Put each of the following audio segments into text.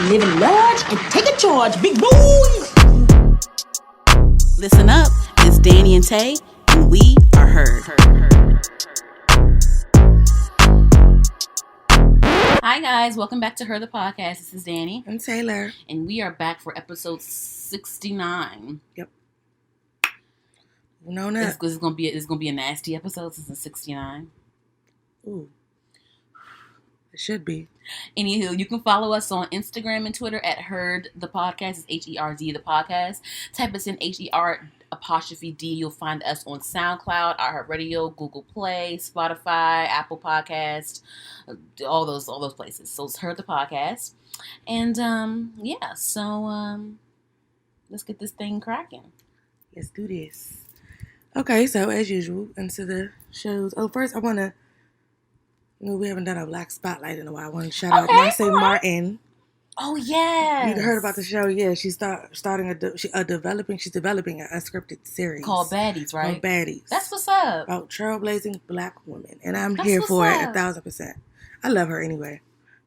living large and taking charge, big boys. Listen up, it's Danny and Tay, and we are heard. Hi guys, welcome back to Her the Podcast. This is Danny. I'm Taylor. And we are back for episode 69. Yep. No, no. This is gonna be a nasty episode since it's 69. Ooh. It should be. Anywho, you can follow us on Instagram and Twitter at Heard the Podcast. It's HERD the podcast. Type us in HER''D. You'll find us on SoundCloud, iHeartRadio, Google Play, Spotify, Apple Podcast, all those places. So it's Heard the Podcast. And let's get this thing cracking. Let's do this. Okay, so as usual, into the shows. Oh, first I want to. We haven't done a Black Spotlight in a while. I want to shout out Marcy Martin. Oh yeah, you heard about the show? Yeah, she's developing a unscripted series called Baddies, right? Called Baddies. That's what's up. About trailblazing Black women, and I'm here for it 1,000%. I love her anyway.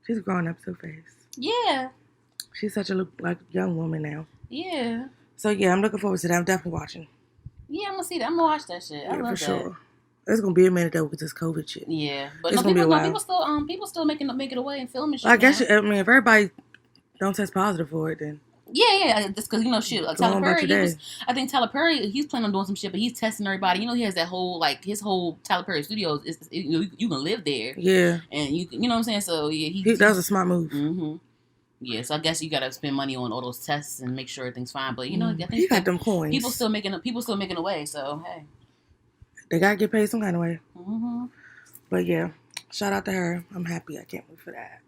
She's growing up so fast. Yeah, she's such a young woman now. Yeah. So yeah, I'm looking forward to that. I'm definitely watching. Yeah, I'm gonna see that. I'm gonna watch that shit. I love for that. Sure. It's gonna be a minute though with this COVID shit. Yeah, but it's people still making it away and filming shit. I guess if everybody don't test positive for it, then that's because shit. Tyler Perry, I think Tyler Perry, he's planning on doing some shit, but he's testing everybody. He has that whole his whole Tyler Perry Studios. You can live there. Yeah, and you know what I'm saying. So yeah, that was a smart move. Mm-hmm. Yeah, so I guess you gotta spend money on all those tests and make sure everything's fine. But I think he got them coins. People still making away. So hey. They gotta get paid some kind of way. Mm-hmm. But yeah, shout out to her. I'm happy. I can't wait for that.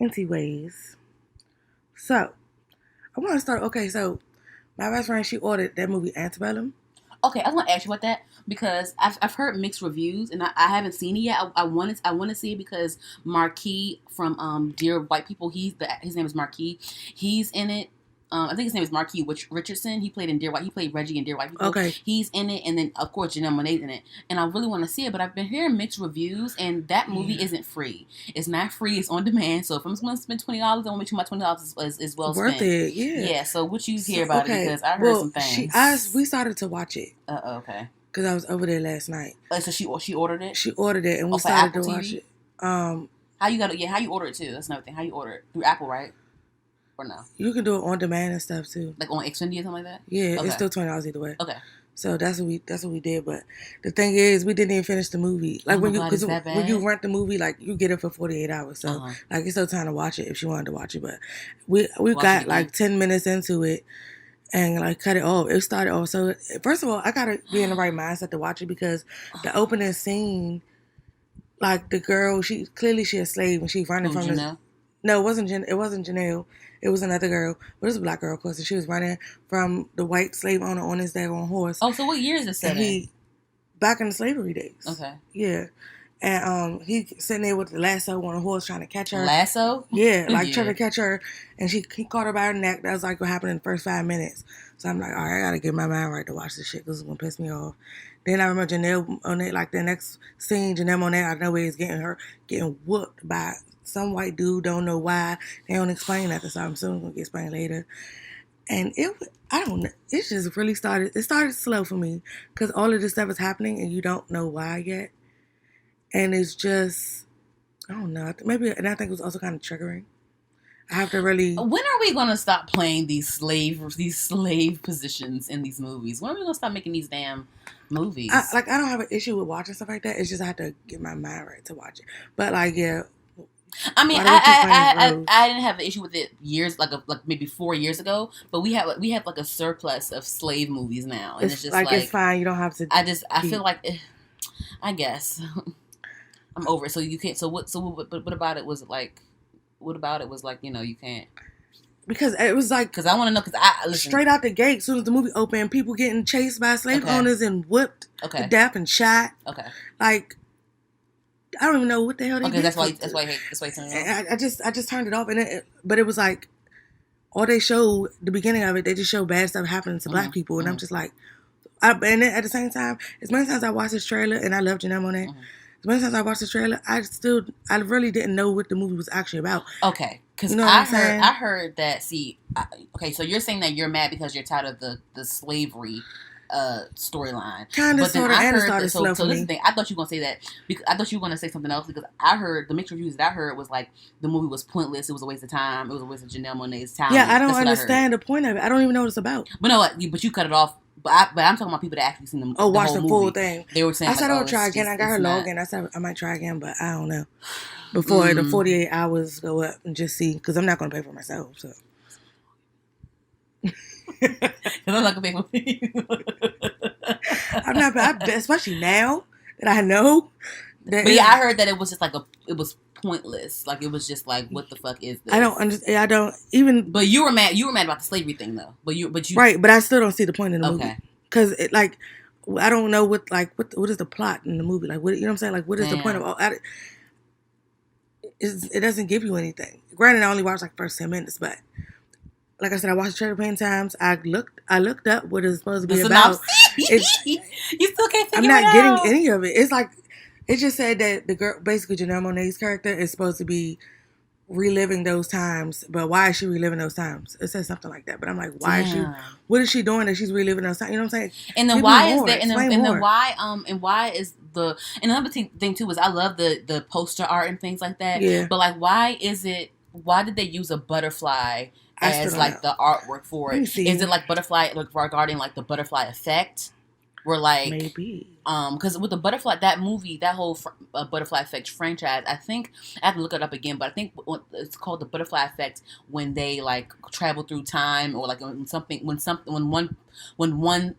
Anyways, so I want to start. Okay, so my best friend, she ordered that movie Antebellum. Okay, I want to ask you about that because I've heard mixed reviews and I haven't seen it yet. I want to see it because Marquis from Dear White People, his name is Marquis. He's in it. I think his name is Marquis Richardson. He played in Dear White. He played Reggie in Dear White People. Okay. He's in it, and then of course Janelle Monáe's in it. And I really want to see it, but I've been hearing mixed reviews, and that movie isn't free. It's not free. It's on demand. So if I'm going to spend $20, I want to make sure my $20 is well worth spent. it. Yeah. Yeah. So what you hear about it? Because I heard some things. We started to watch it. Okay. Because I was over there last night. So she ordered it. She ordered it, and we started to watch it. How you order it too? That's another thing. How you order it through Apple, right? Or no? You can do it on demand and stuff too. Like on Xfinity or something like that? Yeah, okay. It's still $20 either way. Okay. So that's what we did. But the thing is, we didn't even finish the movie. Like when you rent the movie, like you get it for 48 hours. So it's still time to watch it if she wanted to watch it. But we got like 10 minutes into it and like cut it off. It started off. So first of all, I gotta be in the right mindset to watch it because the opening scene, like the girl, she a slave and she running from Janelle? No, it wasn't Janelle. It was another girl, but it was a black girl, of course, and she was running from the white slave owner on his daggone horse. Oh, so what year is this set in? Back in the slavery days. Okay. Yeah. And he sitting there with the lasso on a horse trying to catch her. Lasso? Yeah, trying to catch her, and he caught her by her neck. That was like what happened in the first 5 minutes. So I'm like, all right, I gotta get my mind right to watch this shit because it's gonna piss me off. Then I remember Janelle Monáe, like the next scene, Janelle Monáe out of nowhere is getting whooped by some white dude, don't know why. They don't explain that, so I'm soon going to get explained later. And I don't know, it just really started slow for me because all of this stuff is happening and you don't know why yet. And it's just, I don't know, maybe, and I think it was also kind of triggering. I have to really... When are we going to stop playing these slave positions in these movies? When are we going to stop making these damn movies? I don't have an issue with watching stuff like that. It's just I have to get my mind right to watch it. But like, yeah... I mean, I didn't have an issue with it years, like maybe 4 years ago. But we have like a surplus of slave movies now, and it's just like it's fine. You don't have to. I feel like, I guess I'm over it. So you can't. So what about it was like? What about it was like? You can't. Because it was like... Because I want to know, because listen. Straight out the gate, as soon as the movie opened, people getting chased by slave owners and whipped to death and shot. Okay. Like... I don't even know what the hell they did. That's why you turned it off. I just turned it off, but it was like all they showed the beginning of it. They just showed bad stuff happening to black people, and I'm just like, and then at the same time, as many times I watched this trailer, and I love Janelle Monáe, as the many times I watched the trailer, I really didn't know what the movie was actually about. Okay, because You know I heard that. See, okay, so you're saying that you're mad because you're tired of the slavery storyline. Kind of, sort of, and it started slow for so this me. is the thing. I thought you were gonna say that because I thought you were gonna say something else because I heard the mixed reviews that I heard was like the movie was pointless. It was a waste of time. It was a waste of Janelle Monáe's time. Yeah, I don't understand the point of it. I don't even know what it's about. But no, but you cut it off. But I'm talking about people that actually seen the watch whole the full movie. thing. They were saying I said like, I would try again. I got her login. I said I might try again, but I don't know before the 48 hours go up and just see because I'm not gonna pay for myself. So. I'm not gonna pay for you. I'm not, especially now that I know. But yeah, I heard that it was just like it was pointless. Like it was just like, what the fuck is this? I don't understand. I don't even. But you were mad. You were mad about the slavery thing though. But you right. But I still don't see the point in the movie. Okay. Because I don't know what is the plot in the movie? Like what, you know what I'm saying? Like what is the point of all? It doesn't give you anything. Granted, I only watched like first 10 minutes, but. Like I said, I watched the trailer plenty of times. I looked up what it's supposed to be about. You still can't figure it out. I'm not getting any of it. It's like it just said that the girl, basically Janelle Monáe's character, is supposed to be reliving those times. But why is she reliving those times? It says something like that. But I'm like, why is she? What is she doing that she's reliving those times? You know what I'm saying? And then why is that? And why is the? And another thing too is I love the poster art and things like that. Yeah. But like, why is it? Why did they use a butterfly as like the artwork for it? Is it like butterfly regarding like the butterfly effect? Where like maybe because with the butterfly, that movie, that whole butterfly effect franchise, I think I have to look it up again, but I think it's called the butterfly effect when they like travel through time or like when one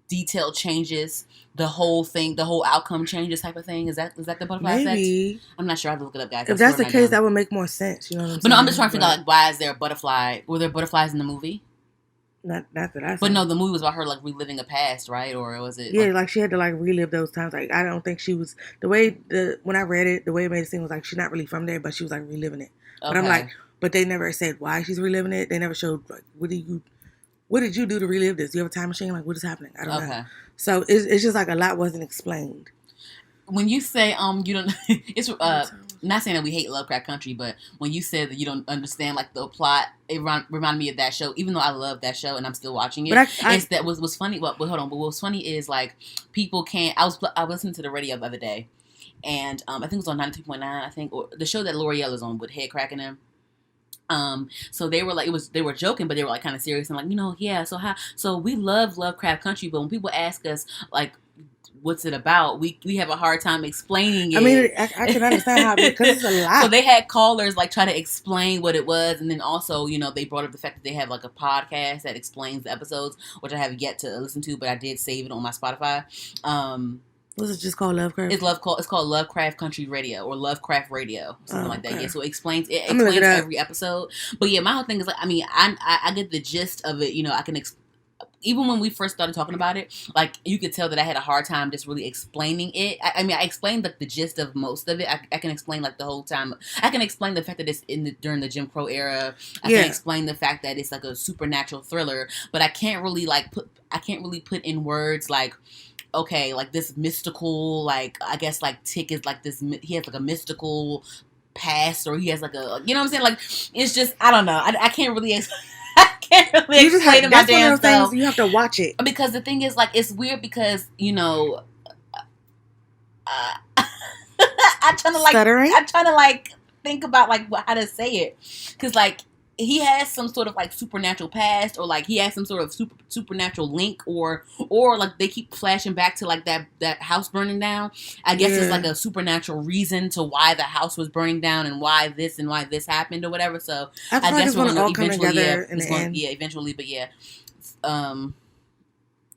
detail changes, the whole outcome changes type of thing. Is that the butterfly effect? I'm not sure. I have to look it up, guys. If that's the case, that would make more sense. You know what I'm saying? But no, I'm just trying to figure out like why is there a butterfly? Were there butterflies in the movie? Not that I said. But no, the movie was about her like reliving a past, right? Or was it? Yeah, like she had to like relive those times. Like I don't think she was when I read it, the way it made it seem was like she's not really from there, but she was like reliving it. Okay. But I'm like, but they never said why she's reliving it. They never showed like what did you do to relive this? Do you have a time machine? Like what is happening? I don't know. So it's just like a lot wasn't explained. When you say you don't, it's not saying that we hate Lovecraft Country, but when you said that you don't understand like the plot, it reminded me of that show. Even though I love that show and I'm still watching it, but was funny. But hold on, but what was funny is like people can't. I was listening to the radio the other day, and I think it was on 92.9. I think or the show that L'Oreal is on with Head Cracking Him. So they were like, they were joking, but they were like kind of serious and like, so we love Lovecraft Country, but when people ask us like, what's it about? We have a hard time explaining it. I mean, I can understand how because it's a lot. So they had callers like try to explain what it was, and then also they brought up the fact that they have like a podcast that explains the episodes, which I have yet to listen to, but I did save it on my Spotify. Was it just called Lovecraft? It's called Lovecraft Country Radio or Lovecraft Radio, something like that. Yeah, so it explains every episode. But yeah, my whole thing is like, I mean, I get the gist of it. I can even when we first started talking about it, like you could tell that I had a hard time just really explaining it. I mean, I explained like the gist of most of it. I can explain like the whole time. I can explain the fact that it's during the Jim Crow era. I can explain the fact that it's like a supernatural thriller, but I can't really put in words like, okay, like this mystical, like I guess like Tick is like this. He has like a mystical past, or he has like a, you know what I'm saying? Like it's just I don't know. I can't really. I can't really explain it my damn self. You have to watch it because the thing is like it's weird because I'm trying to like think about like how to say it because like he has some sort of like supernatural past or like he has some sort of supernatural link or like they keep flashing back to like that house burning down. I guess it's like a supernatural reason to why the house was burning down and why this happened or whatever. So I guess it's going to all come together in the end. Yeah, eventually, but yeah.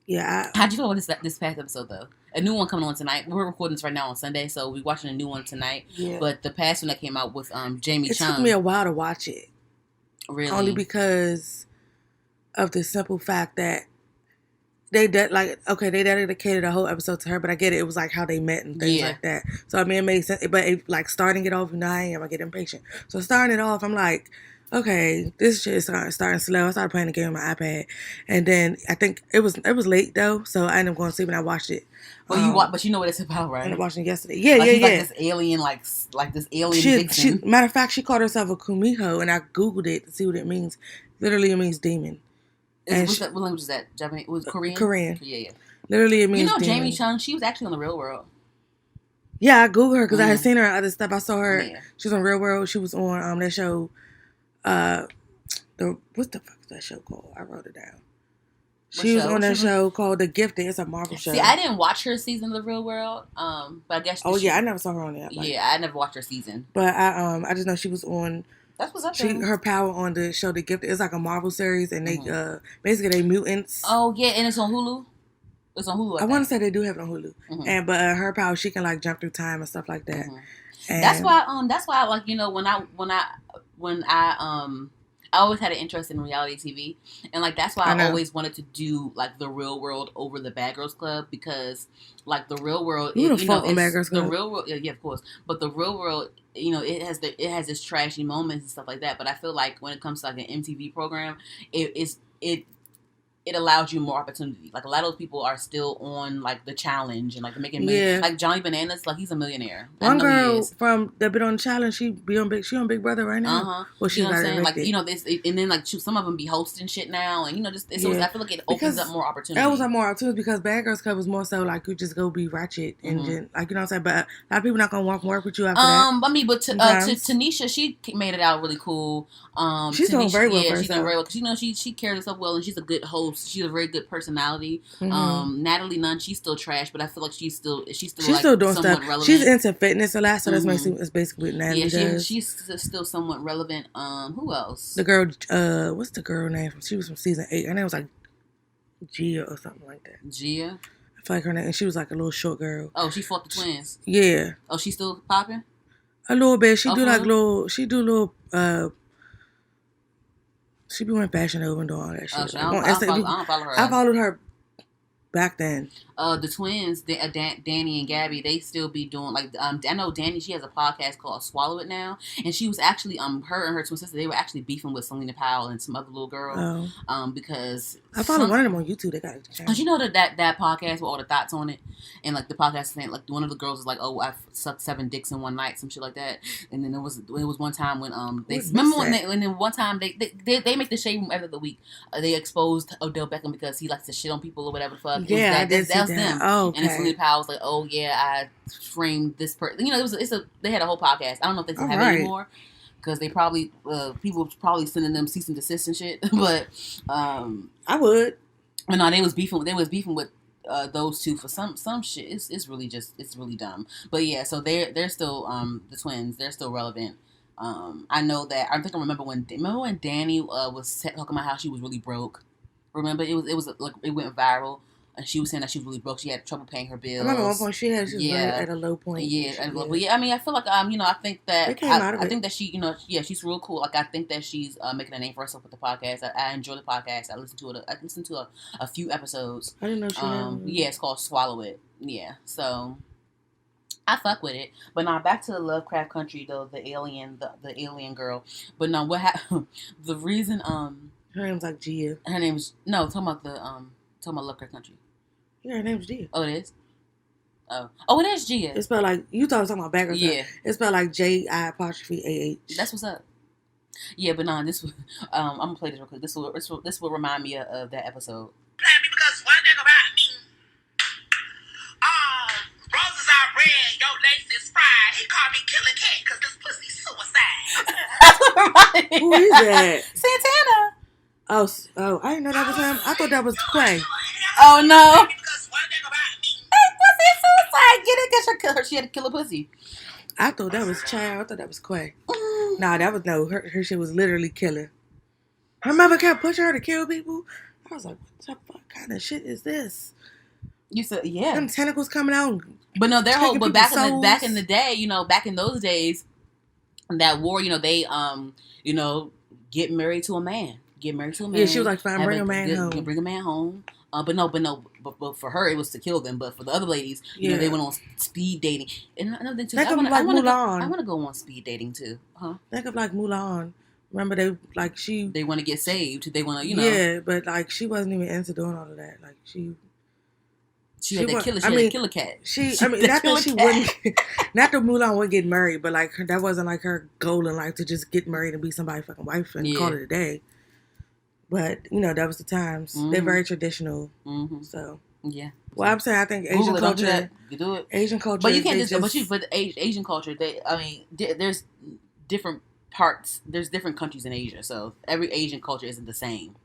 Yeah. How'd you feel about this past episode though? A new one coming on tonight. We're recording this right now on Sunday, so we're watching a new one tonight. Yeah. But the past one that came out with Jamie Chung. It took me a while to watch it. Really? Only because of the simple fact that they dedicated a whole episode to her, but I get it. It was like how they met and things like that. So I mean, it made sense. But like starting it off, I get impatient. So starting it off, I'm like, okay, this shit is starting slow. I started playing the game on my iPad, and then I think it was late though, so I ended up going to sleep and I watched it. But you know what it's about, right? I ended up watching it yesterday. Yeah, like, yeah, she's yeah. Like this alien, like this alien vixen. Matter of fact, she called herself a kumiho, and I googled it to see what it means. Literally, it means demon. What language is that? Japanese? Was Korean? Korean. Yeah. Literally, it means demon. Jamie Chung, she was actually on The Real World. Yeah, I googled her because I had seen her in other stuff. I saw her. Yeah. She was on Real World. She was on that show. What the fuck is that show called? I wrote it down. She was on that show called The Gifted. It's a Marvel show. See, I didn't watch her season of The Real World. But I guess. I never saw her on that. I never watched her season. But I just know she was on. That's what's up. Her power on the show The Gifted. It's like a Marvel series, and they basically they mutants. Oh yeah, and it's on Hulu. It's on Hulu. I want to say they do have it on Hulu. Mm-hmm. But her power, she can like jump through time and stuff like that. Mm-hmm. And that's why like when I always had an interest in reality TV, and like that's why I always wanted to do like The Real World over the Bad Girls Club, because like The Real World, it's The Real World, yeah, of course, but The Real World, it has its trashy moments and stuff like that. But I feel like when it comes to like an MTV program, it allows you more opportunity. Like a lot of those people are still on like The Challenge and like making millions. Like Johnny Bananas, like he's a millionaire. One girl from that been on The Challenge, she on Big Brother right now. Well, she's what I'm saying? Like and then like some of them be hosting shit now, and I feel like it opens up more opportunity. It opens up more opportunities because Bad Girls Club was more so like you just go be ratchet and just, like what I'm saying. But a lot of people not gonna want to work with you after that. I mean, but Tanisha, she made it out really cool. She's doing very well. Yeah, she's doing very well because she carries herself well, and she's a good host. She's a very good personality. Mm-hmm. Natalie Nunn, she's still trash, but I feel like she's still doing stuff. Relevant. She's into fitness a lot, so that's basically what Natalie does. She's still somewhat relevant. Who else? The girl, what's the girl name? She was from season 8. Her name was like Gia or something like that. Gia? I feel like her name, and she was like a little short girl. Oh, she fought the twins. Yeah. Oh, she's still popping? A little bit. She do little she be wearing Fashion Nova and doing all that shit. I don't follow her. I followed her back then. The twins, Danny and Gabby, they still be doing like I know Danny. She has a podcast called Swallow It Now, and she was actually her and her twin sister, they were actually beefing with Selena Powell and some other little girl. Because I followed one of them on YouTube. They got it. Cause you know that podcast with all the thoughts on it, and like the podcast saying like one of the girls was like, "Oh, I've sucked 7 dicks in one night," some shit like that. And then it was one time when one time they make the shade room every other week. They exposed Odell Beckham because he likes to shit on people or whatever the fuck. Yeah, that was them. Oh, okay. And then Selena Powell was like, "Oh yeah, I framed this person." They had a whole podcast. I don't know if they still have it anymore because they probably people probably sending them cease and desist and shit. But I would. But no, they was beefing with those two for some shit. It's really dumb. But yeah, so they're still the twins. They're still relevant. I know that. I think I remember when Danny was talking about how she was really broke. Remember it was like it went viral. And she was saying that she was really broke. She had trouble paying her bills. I remember one point she was at a low point. But yeah, I mean, I feel like I think that I think that she, she's real cool. Like I think that she's making a name for herself with the podcast. I enjoy the podcast. I listened to a few episodes. I didn't know she had. Yeah, it's called Swallow It. Yeah, so I fuck with it. But now back to the Lovecraft Country though. The alien girl. But no, what happened? The reason her name's like Gia. Her name's talking about Lovecraft Country. Yeah, her name's Gia. Oh, it is? Oh, it is Gia. It's spelled like, you talking about backwards. Yeah. It's spelled like JI''AH. That's what's up. Yeah, but no, this was, I'm going to play this real quick. This will remind me of that episode. Because one thing about me, roses are red, your lace is fried. He called me Killer Cat because this pussy's suicide. That's what reminded me. Who is that? Santana. Oh, I didn't know that was him. I thought that was Quay. Oh, no. Because one thing about me. Hey, pussy suicide. Get it? Because she had to kill a pussy. I thought that was Child. I thought that was Quay. Nah, that was her shit was literally killer. Her mother kept pushing her to kill people. I was like, what the fuck kind of shit is this? You said, yeah. Them tentacles coming out. But no, their whole, but back in the day, back in those days, that war, they, get married to a man. Yeah, she was like, fine, bring a man home. Bring a man home. But for her, it was to kill them. But for the other ladies, they went on speed dating. And another thing too, I want to go on speed dating too. Huh? Think of like Mulan Remember they want to get saved. They want to, Yeah, but like she wasn't even into doing all of that. Like she had that killer. She had a killer cat. Not that she wouldn't. Not that Mulan would get married, but like that wasn't like her goal in life to just get married and be somebody's fucking wife and call it a day. But that was the times. Mm-hmm. They're very traditional. Mm-hmm. So yeah. Well, I'm saying I think Asian culture. You do it. Asian culture. But you can't just. But Asian culture. There's different parts. There's different countries in Asia, so every Asian culture isn't the same.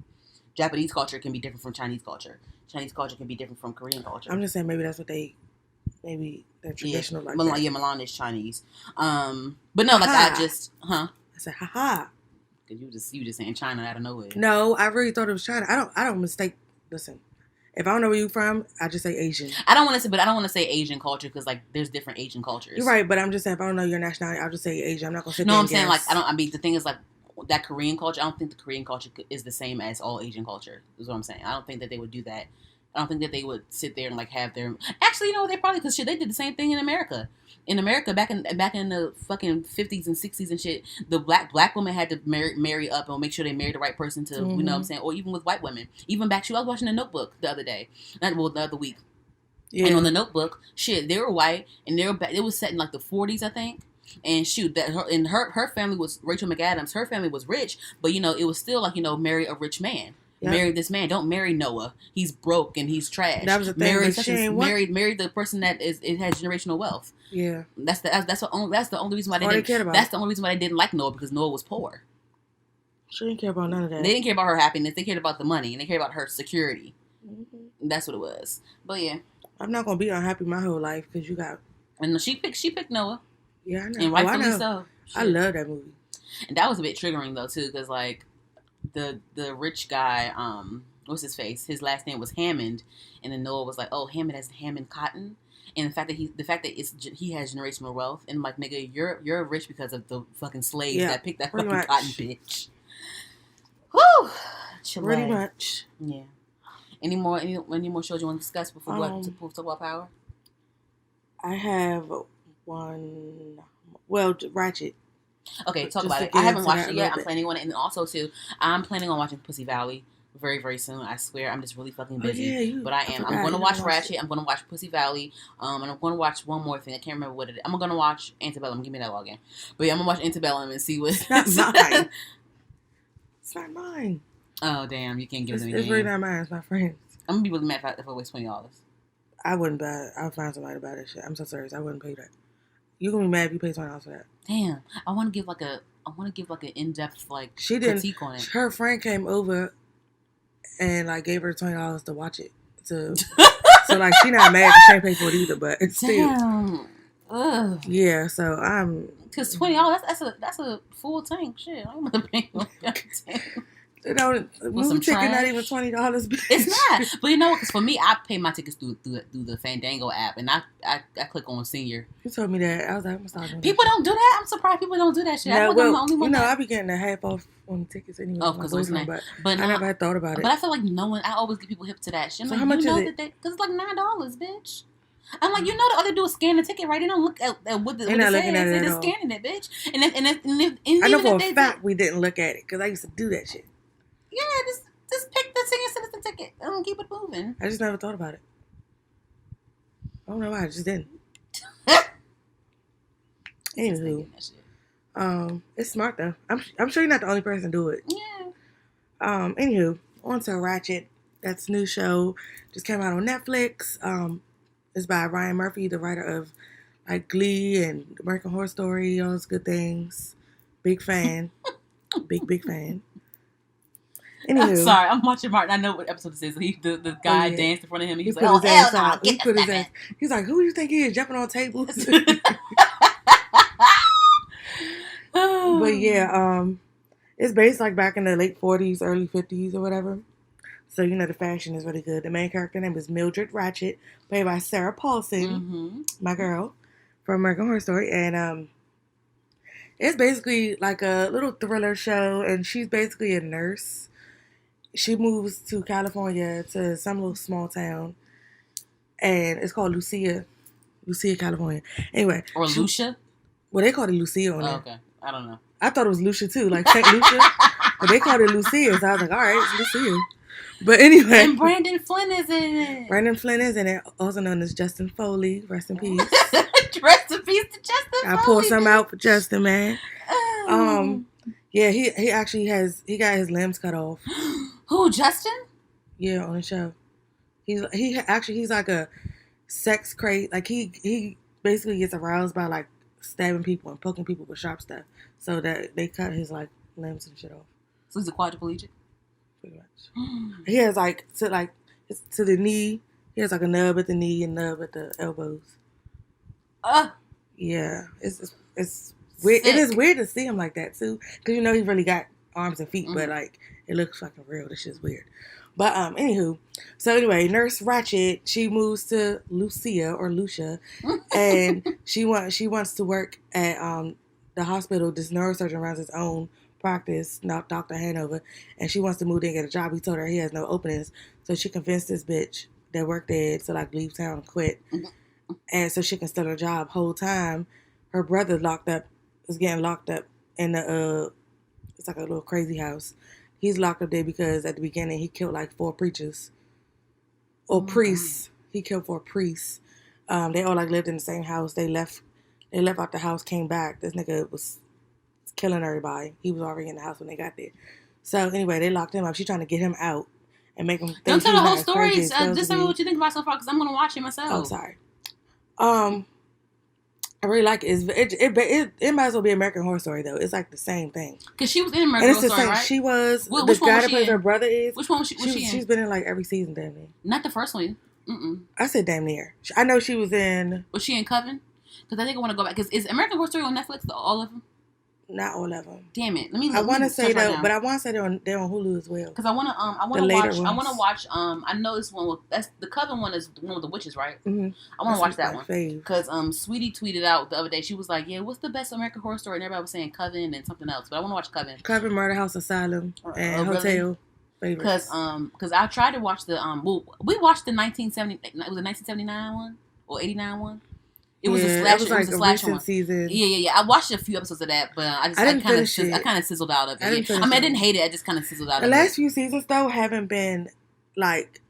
Japanese culture can be different from Chinese culture. Chinese culture can be different from Korean culture. I'm just saying maybe that's what maybe they're traditional like Milan, that. Yeah, Milan is Chinese. But no, like I said, haha. Because you just saying China out of nowhere. No, I really thought it was China. I don't mistake. Listen, if I don't know where you from, I just say Asian. I don't want to say Asian culture because like there's different Asian cultures. You're right, but I'm just saying if I don't know your nationality, I'll just say Asian. I'm not gonna sit. No, I'm saying guess. The thing is like that Korean culture. I don't think the Korean culture is the same as all Asian culture. Is what I'm saying. I don't think that they would do that. I don't think that they would sit there and like have their. Actually, they probably because they did the same thing in America. In America, back in the fucking 50s and 60s and shit, the black women had to marry up and make sure they married the right person to, you know what I'm saying? Or even with white women. Even back, I was watching The Notebook the other day. The other week. Yeah. And on The Notebook, they were white and it was set in like the 40s, I think. And her family was, Rachel McAdams, her family was rich, but it was still like, marry a rich man. Yep. Marry this man. Don't marry Noah. He's broke and he's trash. That was the thing. Marry the person that has generational wealth. Yeah, that's the only reason why they didn't. That's the only reason why they didn't like Noah because Noah was poor. She didn't care about none of that. They didn't care about her happiness. They cared about the money and they cared about her security. Mm-hmm. That's what it was. But yeah, I'm not gonna be unhappy my whole life because you got. And she picked Noah. Yeah, I know. And rightfully so. I love that movie. And that was a bit triggering though too because like. The rich guy, what's his face? His last name was Hammond, and then Noah was like, "Oh, Hammond has Hammond Cotton," and the fact that he has generational wealth, and like, nigga, you're rich because of the fucking slaves that picked that fucking cotton, bitch. Woo, pretty much. Yeah. Any more shows you want to discuss before we go to talk about Power? I have one. Well, Ratchet. Okay, talk about it. I haven't watched it yet. I'm planning on it. And also, too, I'm planning on watching Pussy Valley very, very soon. I swear. I'm just really fucking busy. But I am. I'm going to watch Ratchet. I'm going to watch Pussy Valley. And I'm going to watch one more thing. I can't remember what it is. I'm going to watch Antebellum. Give me that login. But yeah, I'm going to watch Antebellum and see what... It's not mine. It's not mine. Oh, damn. You can't give it to me. It's really not mine. It's my friend's. I'm going to be really mad if I waste $20. I wouldn't buy it. I'll find somebody to buy that shit. I'm so serious. I wouldn't pay that. You're gonna be mad if you pay $20 for that. Damn, I want to give like an in-depth critique on it. Her friend came over and like gave her $20 to watch it. So like she not mad because she ain't paid for it either, but it's still. Damn. Ugh. Yeah, so I'm. Because $20 that's a full tank. Shit, I'm gonna pay for that. Movie ticket not even $20, bitch. It's not. But because for me, I pay my tickets through the Fandango app, and I click on senior. You told me that. I was like, I'm gonna start doing people don't do that. I'm surprised people don't do that shit. No, I'm the only one. I be getting a half off on the tickets anyway. Oh, because what's name? But I never had thought about it. But I feel like no one. I always get people hip to that shit. So how much is it? Because it's like $9, bitch. I'm like, the other dude is scanning the ticket, right? They don't look at what the says. They're just scanning it, bitch. And if I know for a fact we didn't look at it because I used to do that shit. Yeah, just pick the senior citizen ticket and keep it moving. I just never thought about it. I don't know why. I just didn't. Anywho, it's smart though. I'm sure you're not the only person to do it. Yeah. Anywho, on to Ratchet. That's a new show. Just came out on Netflix. It's by Ryan Murphy, the writer of like Glee and American Horror Story, all those good things. Big fan. big fan. Anywho. I'm sorry, I'm watching Martin. I know what episode this is. The guy danced in front of him. He's like, "Oh hell no!" He put his ass. He's like, "Who do you think he is jumping on tables?" But yeah, it's based like back in the late 40s, early 50s, or whatever. So the fashion is really good. The main character name is Mildred Ratchet, played by Sarah Paulson, my girl from American Horror Story, and it's basically like a little thriller show, and she's basically a nurse. She moves to California to some little small town, and it's called Lucia, California. Anyway, or Lucia. Well, they call it Lucia on there. Okay. I don't know. I thought it was Lucia too, like Saint Lucia, but they called it Lucia, so I was like, all right, it's Lucia. But anyway, And Brandon Flynn is in it. Brandon Flynn is in it, also known as Justin Foley. Rest in peace. Rest in peace to Justin Foley. I pulled some out for Justin, man. Yeah, he actually got his limbs cut off. Who, Justin? Yeah, on the show. He's like a sex crate. Like he basically gets aroused by like stabbing people and poking people with sharp stuff. So that they cut his like limbs and shit off. So he's a quadriplegic? Pretty much. He has like to the knee. He has like a nub at the knee and nub at the elbows. Yeah, it's weird. Sick. It is weird to see him like that too, because you know he really got arms and feet, but like it looks fucking real. This shit's weird. But anywho, so anyway, Nurse Ratched, she moves to Lucia, and she wants to work at the hospital. This neurosurgeon runs his own practice, not Dr. Hanover, and she wants to move there and get a job. He told her he has no openings, so she convinced this bitch that worked there to like leave town and quit, and so she can start her job. Whole time, her brother is getting locked up in the it's like a little crazy house. He's locked up there because at the beginning he killed like 4 preachers or priests. He killed 4 priests. They all like lived in the same house. They left out the house, came back. This nigga was killing everybody. He was already in the house when they got there. So anyway, they locked him up. She's trying to get him out and make him think Don't tell the he's whole not story. crazy as Just tell me what you think about so far, because I'm going to watch it myself. Oh, sorry. I really like it. It might as well be American Horror Story though. It's like the same thing. Because she was in American Horror Story, right? She was. Which the one guy was that she plays in? her brother is. Which one was she in? She's been in like every season, damn near. Not the first one. Mm-mm. I said damn near. I know she was in. Was she in Coven? Because I think I want to go back. Because is American Horror Story on Netflix? All of them? Not all of them. Damn it! I want to say though, but I want to say they're on Hulu as well. Because I want to watch. I know this one. That's the Coven one is the one with the witches, right? Mm-hmm. I want to watch that one fave. because Sweetie tweeted out the other day. She was like, "Yeah, what's the best American Horror Story?" And everybody was saying Coven and something else, but I want to watch Coven. Coven, Murder House, Asylum, and Hotel. Because I tried to watch the we watched the 1970. Was it 1979 one or 89 one? It was a slash. It was a slash one. Season. Yeah. I watched a few episodes of that, but I kind of sizzled out of it. I didn't hate it. I just kind of sizzled out of it. The last few seasons though haven't been like.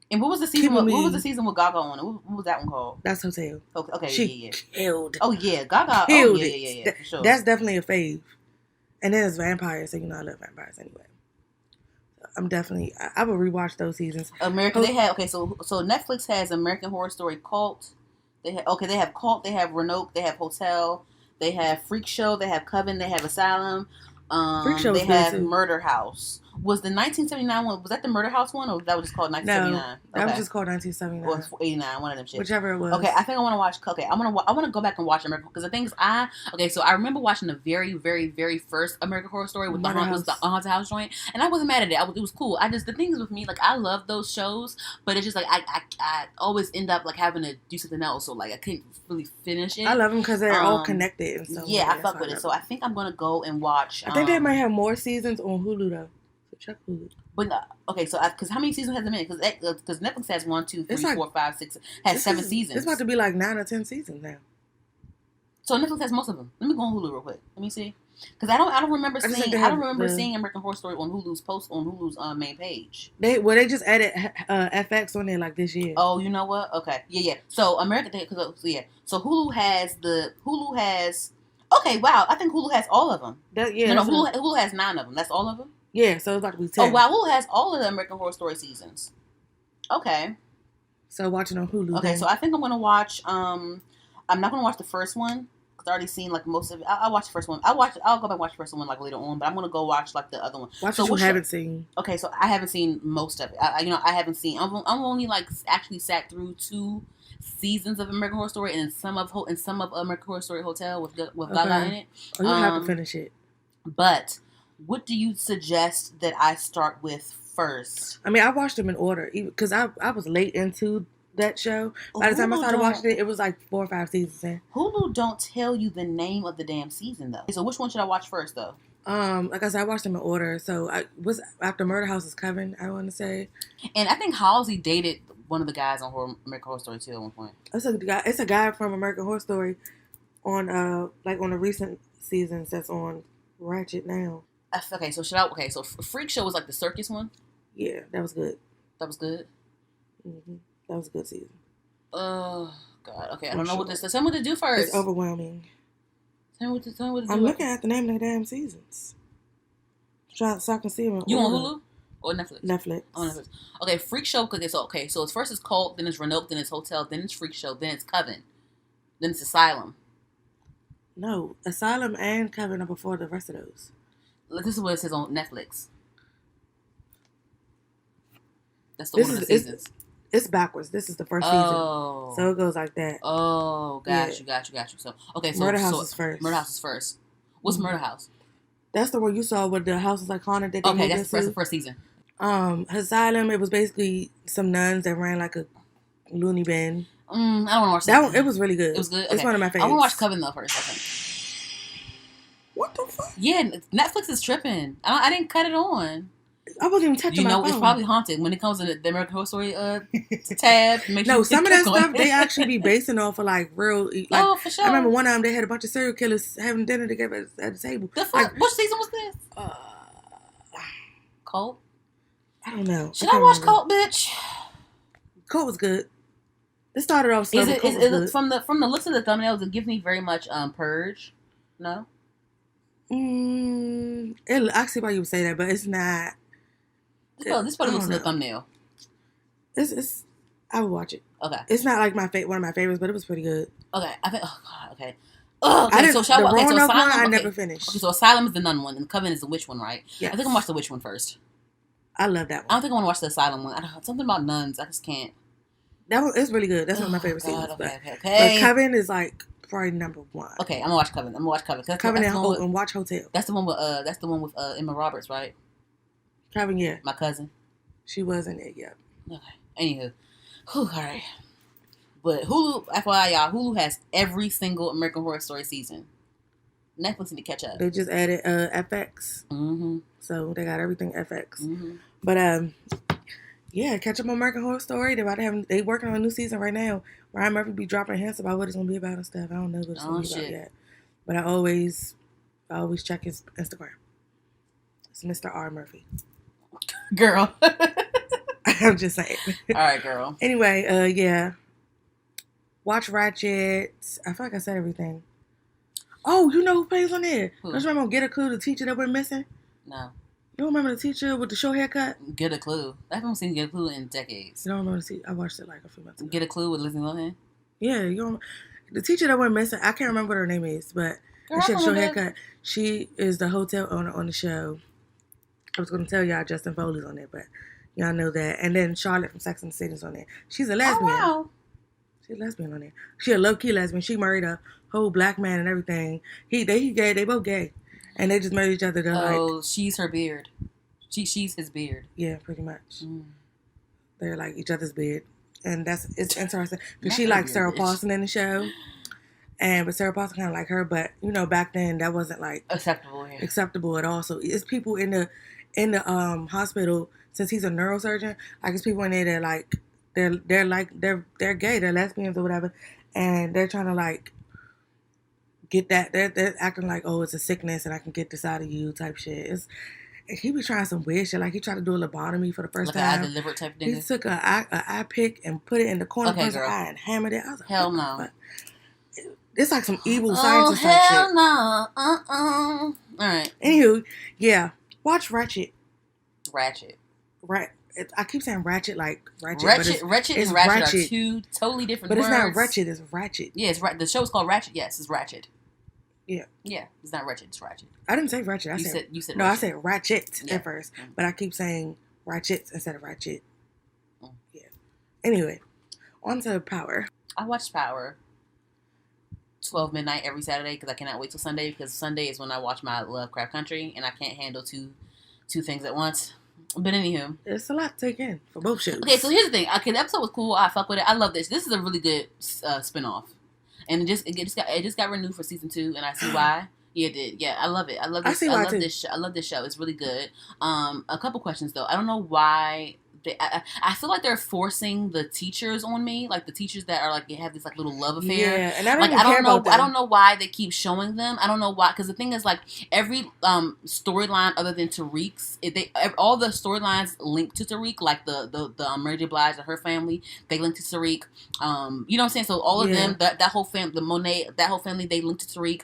And what was the season? What was the season with Gaga on it? What was that one called? That's Hotel. Okay, she killed. Oh yeah, Gaga killed it. Yeah, for sure. That's definitely a fave. And then it's vampires, so you know I love vampires anyway. I'm definitely. I would rewatch those seasons. American. They have so Netflix has American Horror Story Cult. They have Cult, they have Roanoke, they have Hotel, they have Freak Show, they have Coven, they have Asylum, Freak Show they have too. Murder House. Was the 1979 one, was that the Murder House one, or that was just called 1979? No, that was just called 1979. Or 89, one of them shit. Whichever it was. Okay, I think I want to watch, I want to go back and watch American, because the thing is, so I remember watching the very, very, very first American Horror Story with the haunted house joint, and I wasn't mad at it. It was cool. The thing is with me, like, I love those shows, but it's just like, I always end up, like, having to do something else, so, like, I couldn't really finish it. I love them because they're all connected. And yeah, I fuck with it, so I think I'm going to go and watch. I think they might have more seasons on Hulu, though. So check Hulu. But okay, so because how many seasons has it been? Because Netflix has 1, 2, 3, 4, 5, 6, has 7 seasons. It's about to be like 9 or 10 seasons now. So Netflix has most of them. Let me go on Hulu real quick. Let me see. Because I don't remember seeing American Horror Story on Hulu's main page. They just added FX on there like this year. Oh, you know what? Okay, yeah. So So Hulu has. Okay, wow. I think Hulu has all of them. Hulu has 9 of them. That's all of them. Yeah, so it's about to be 10. Oh, wow. Hulu has all of the American Horror Story seasons. Okay. So watching on Hulu. Okay, so I think I'm going to watch, I'm not going to watch the first one, because I already seen, like, most of it. I'll watch the first one. I'll go back and watch the first one, like, later on, but I'm going to go watch, like, the other one. Watch what you haven't seen. Okay, so I haven't seen most of it. I haven't seen, I'm only, like, actually sat through 2 seasons of American Horror Story and some of American Horror Story Hotel with Gaga in it. Oh, you have to finish it. But what do you suggest that I start with first? I mean, I watched them in order because I was late into that show. By the time I started watching it, it was like 4 or 5 seasons in. Hulu don't tell you the name of the damn season though. So which one should I watch first though? Like I said, I watched them in order. So I was after Murder House is Coven, I want to say. And I think Halsey dated one of the guys on American Horror Story too at one point. It's a guy from American Horror Story on a recent seasons that's on Ratchet now. Okay, so should I? Okay, so Freak Show was like the circus one. Yeah, that was good. That was good. That was a good season. Oh God. Okay, I don't know what this. Tell me what to do first. It's overwhelming. Tell me what to do. I'm looking at the name of the damn seasons. So I can see them. You on Hulu or Netflix? Netflix. On Netflix. Okay, Freak Show. Okay, so it's first it's Cult, then it's Renault, then it's Hotel, then it's Freak Show, then it's Coven, then it's Asylum. No, Asylum and Coven are before the rest of those. This is what it says on Netflix. That's the one of the seasons. It's backwards. This is the first season. So it goes like that. Oh, got you. So, okay, so Murder House is first. Murder House is first. What's Murder House? That's the one you saw with the house was like haunted. Okay, that's the first season. Asylum, it was basically some nuns that ran like a loony bin. I don't want to watch that one. It was really good. It was good? It's one of my favorites. I want to watch Coven though first, I think. What the fuck? Yeah, Netflix is tripping. I didn't cut it on. I wasn't even touching my phone. It's probably haunted when it comes to the American Horror Story tab. No, some of that stuff they actually be basing off of like real. Like, for sure. I remember one time they had a bunch of serial killers having dinner together at the table. The fuck? Like, what season was this? Cult? I don't know. Should I watch Cult, bitch? Cult was good. It started off slow. Is it from the looks of the thumbnails? It gives me very much Purge. No. I see why you would say that, but it's not. This probably looks like the thumbnail. It's. I would watch it. Okay. It's not like one of my favorites, but it was pretty good. Okay. I think. Oh God. Okay. Oh, okay. So Asylum, one I never finished. Okay, so Asylum is the nun one, and Coven is the witch one, right? Yes. I think I'm gonna watch the witch one first. I love that one. I don't think I want to watch the Asylum one. I don't know, something about nuns. I just can't. That one is really good. That's one of my favorite seasons. Okay. But Coven is like probably number one. Okay, I'm gonna watch Coven. Coven and watch Hotel. That's the one with Emma Roberts, right? Coven, yeah. My cousin. She was in it, yeah. Okay. Anywho, all right. But Hulu, FYI, y'all, Hulu has every single American Horror Story season. Netflix need to catch up. They just added FX, so they got everything FX. But yeah, catch up on American Horror Story. They working on a new season right now. Ryan Murphy be dropping hints about what it's gonna be about and stuff. I don't know what it's gonna be about yet, but I always check his Instagram. It's Mr. R Murphy. Girl. I'm just saying. All right, girl. Anyway, yeah. Watch Ratchet. I feel like I said everything. Oh, you know who plays on there? Who? Don't you remember Get a Clue, the teacher that went missing? No. You don't remember the teacher with the short haircut? Get a Clue. I haven't seen Get a Clue in decades. You don't remember the teacher? I watched it like a few months ago. Get a Clue with Lizzie Lohan? Yeah, you don't. The teacher that went missing, I can't remember what her name is, but she had a short haircut. She is the hotel owner on the show. I was going to tell y'all Justin Foley's on there, but y'all know that. And then Charlotte from Sex and the City's on there. She's a lesbian. Oh, wow. She's a lesbian on there. She's a low-key lesbian. She married a whole black man and everything. He gay. They both gay. And they just married each other. Oh, she's her beard. She's his beard. Yeah, pretty much. They're like each other's beard. And it's interesting. Because she likes Sarah Paulson in the show. But Sarah Paulson kind of like her. But, back then that wasn't like acceptable at all. So it's people in the hospital, since he's a neurosurgeon, like it's people in there that like they're gay, they're lesbians or whatever, and they're trying to like get that they're acting like, oh, it's a sickness and I can get this out of you type shit. He be trying some weird shit, like he tried to do a lobotomy for the first time. Like a deliberate type thing. He took an eye pick and put it in the corner of his eye and hammered it. I was like, hell no. It's like some evil scientist type shit. Hell no. All right. Anywho, yeah, watch Ratchet. Right. I keep saying Ratchet like Ratchet. Ratchet and Ratchet are two totally different words. But it's not Ratchet, it's Ratchet. Yeah, it's right. The show's called Ratchet. Yes, it's Ratchet. Yeah. Yeah, it's not Ratchet, it's Ratchet. I didn't say Ratchet. You said Ratchet. I said Ratchet at first. But I keep saying Ratchet instead of Ratchet. Yeah. Anyway, on to Power. I watched Power 12 midnight every Saturday because I cannot wait till Sunday, because Sunday is when I watch my Lovecraft Country and I can't handle two things at once. But anywho, it's a lot to take in for both shows. Okay, so here's the thing. Okay, the episode was cool. I fuck with it. I love this. This is a really good spinoff, and it just got renewed for season 2, and I see why. Yeah, it did. Yeah, I love it. I love this. I love this show. It's really good. A couple questions though. I don't know why I feel like they're forcing the teachers on me, like the teachers that are like they have this like little love affair. Yeah, and I don't like even I don't care know. about them. I don't know why they keep showing them. I don't know why, because the thing is like every storyline other than Tariq's, all the storylines link to Tariq. Like the Mary J. Blige and her family, they link to Tariq. You know what I'm saying? So all of them, that whole family, the Monet, that whole family, they link to Tariq.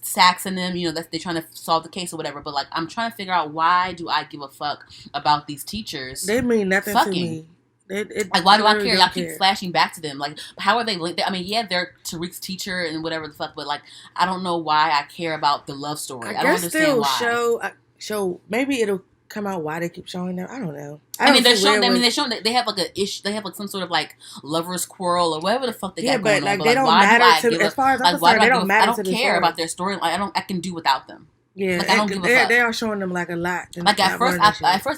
Sax and them, you know, that they're trying to solve the case or whatever. But like, I'm trying to figure out, why do I give a fuck about these teachers? They mean nothing fucking. to me. Like, why do I care? Y'all keep flashing back to them. Like, how are they linked? I mean, yeah, they're Tariq's teacher and whatever the fuck, but like, I don't know why I care about the love story. I don't understand why. Show maybe it'll come out why they keep showing them. I don't know. They're showing that they have like a issue. They have like some sort of like lovers quarrel or whatever the fuck they got going on. Like, they don't matter to, as far as I'm concerned, they don't matter to the story. I don't care about their story. Like, I can do without them. Yeah, like, I don't give a fuck. They are showing them like a lot. Like at first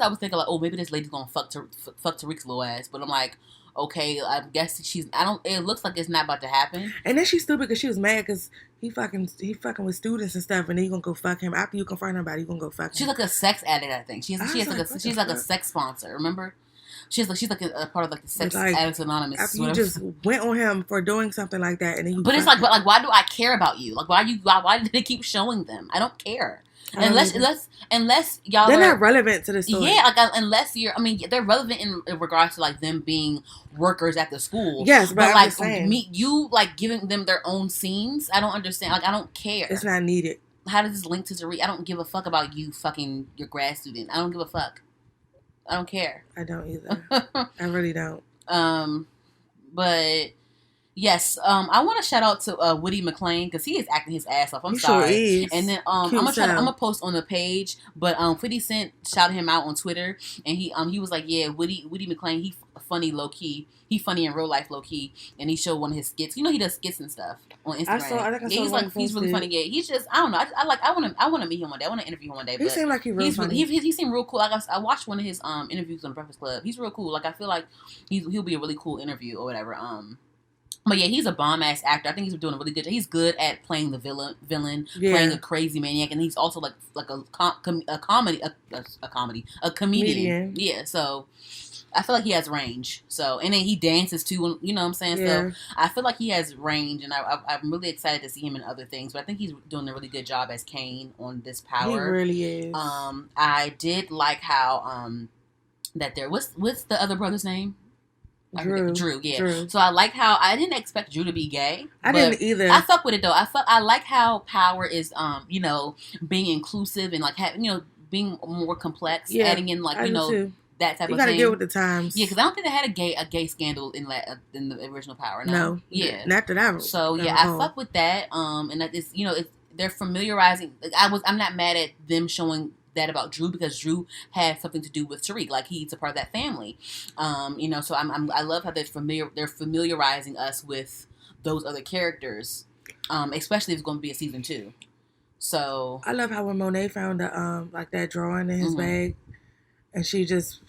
I was thinking like, oh, maybe this lady's gonna fuck Tariq's little ass, but I'm like, okay, I guess it looks like it's not about to happen. And then she's stupid because she was mad because he fucking with students and stuff, and then you gonna go fuck him after you confront her about it. You gonna go fuck him. She's like a sex addict, I think. She's like a sex sponsor. Remember? She's like a part of like the Sex Addicts Anonymous. After you just went on him for doing something like that, and then you. But it's like, why do I care about you? Like, why do they keep showing them? I don't care. Unless y'all they're not relevant to the story. Yeah, like unless they're relevant in regards to like them being workers at the school. Yes, but like you like giving them their own scenes. I don't understand. Like, I don't care. It's not needed. How does this link to Tariq? I don't give a fuck about you fucking your grad student. I don't give a fuck. I don't care. I don't either. I really don't. But yes, I want to shout out to Woody McClain because he is acting his ass off. I'm sorry. Sure is. And then I'm gonna post on the page, but 50 Cent shouted him out on Twitter, and he was like, yeah, Woody McClain, he funny low key. He funny in real life low key, and he showed one of his skits. You know, he does skits and stuff on Instagram. He's really funny. Yeah, he's just, I don't know. I want to meet him one day. I want to interview him one day. He seemed like he's funny. He seemed real cool. Like I watched one of his interviews on Breakfast Club. He's real cool. Like, I feel like he'll be a really cool interview or whatever. But yeah, he's a bomb ass actor. I think he's doing a really good job. He's good at playing the villain, playing a crazy maniac, and he's also like a comedian. Yeah, so I feel like he has range. So, and then he dances too. You know what I'm saying? Yeah. So I feel like he has range, and I'm really excited to see him in other things. But I think he's doing a really good job as Kane on this Power. He really is. I did like how that there what's the other brother's name? Drew, yeah. Drew. So I like how I didn't expect Drew to be gay. I didn't either. I fuck with it though. I like how Power is being inclusive and like being more complex, adding in like too. That type of thing. You gotta get with the times. Yeah, because I don't think they had a gay scandal in the original Power. No. Yeah. Not that I was. So yeah, I fuck with that. And that is they're familiarizing. I'm not mad at them showing that about Drew because Drew had something to do with Tariq. Like, he's a part of that family. So I love how they're familiarizing us with those other characters. Especially if it's going to be a season 2. So I love how when Monet found like that drawing in his bag, and she just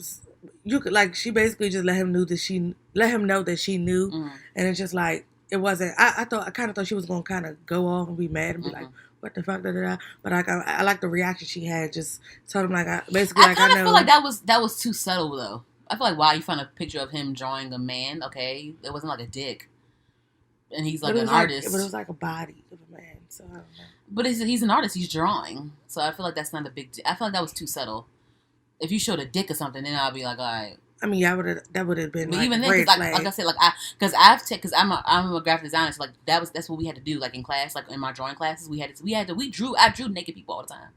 she basically just let him know that she knew, and it's just like it wasn't. I kind of thought she was gonna kind of go off and be mad and be like, what the fuck, da, da, da. But I like the reaction she had. Just told him I know. I feel like that was too subtle though. I feel like, wow, you found a picture of him drawing a man. Okay, it wasn't like a dick, and he's like an artist. But it was like a body of a man. So I don't know. But he's an artist. He's drawing. So I feel like that's not a big deal. I feel like that was too subtle. If you showed a dick or something, then I'll be like, all right. I mean, that would have been. But like, even then, like I said, because I'm a graphic designer, so like that's what we had to do, like in class, like in my drawing classes, I drew naked people all the time.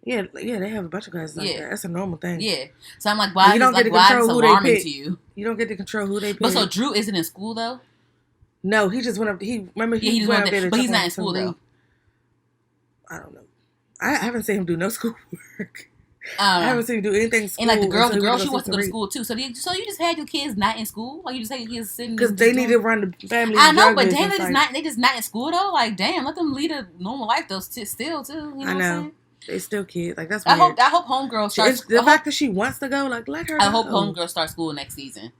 Yeah, they have a bunch of classes like that. That's a normal thing. Yeah, so I'm like, why is this alarming to you? You don't get to control who they pick. But so Drew isn't in school though. No, he just went up. He went up there, but he's not in school though. I don't know. I haven't seen him do no schoolwork. I haven't seen him do anything school. And like the girl she wants to go to school too. So you just had your kids not in school? Like you just had your kids sitting because they need to run the family. I know, but damn, they just not in school though. Like damn, let them lead a normal life though. Still too. You know what I'm saying? They still kids. Like that's weird. I hope homegirl starts. The fact that she wants to go, like let her. I hope homegirl starts school next season.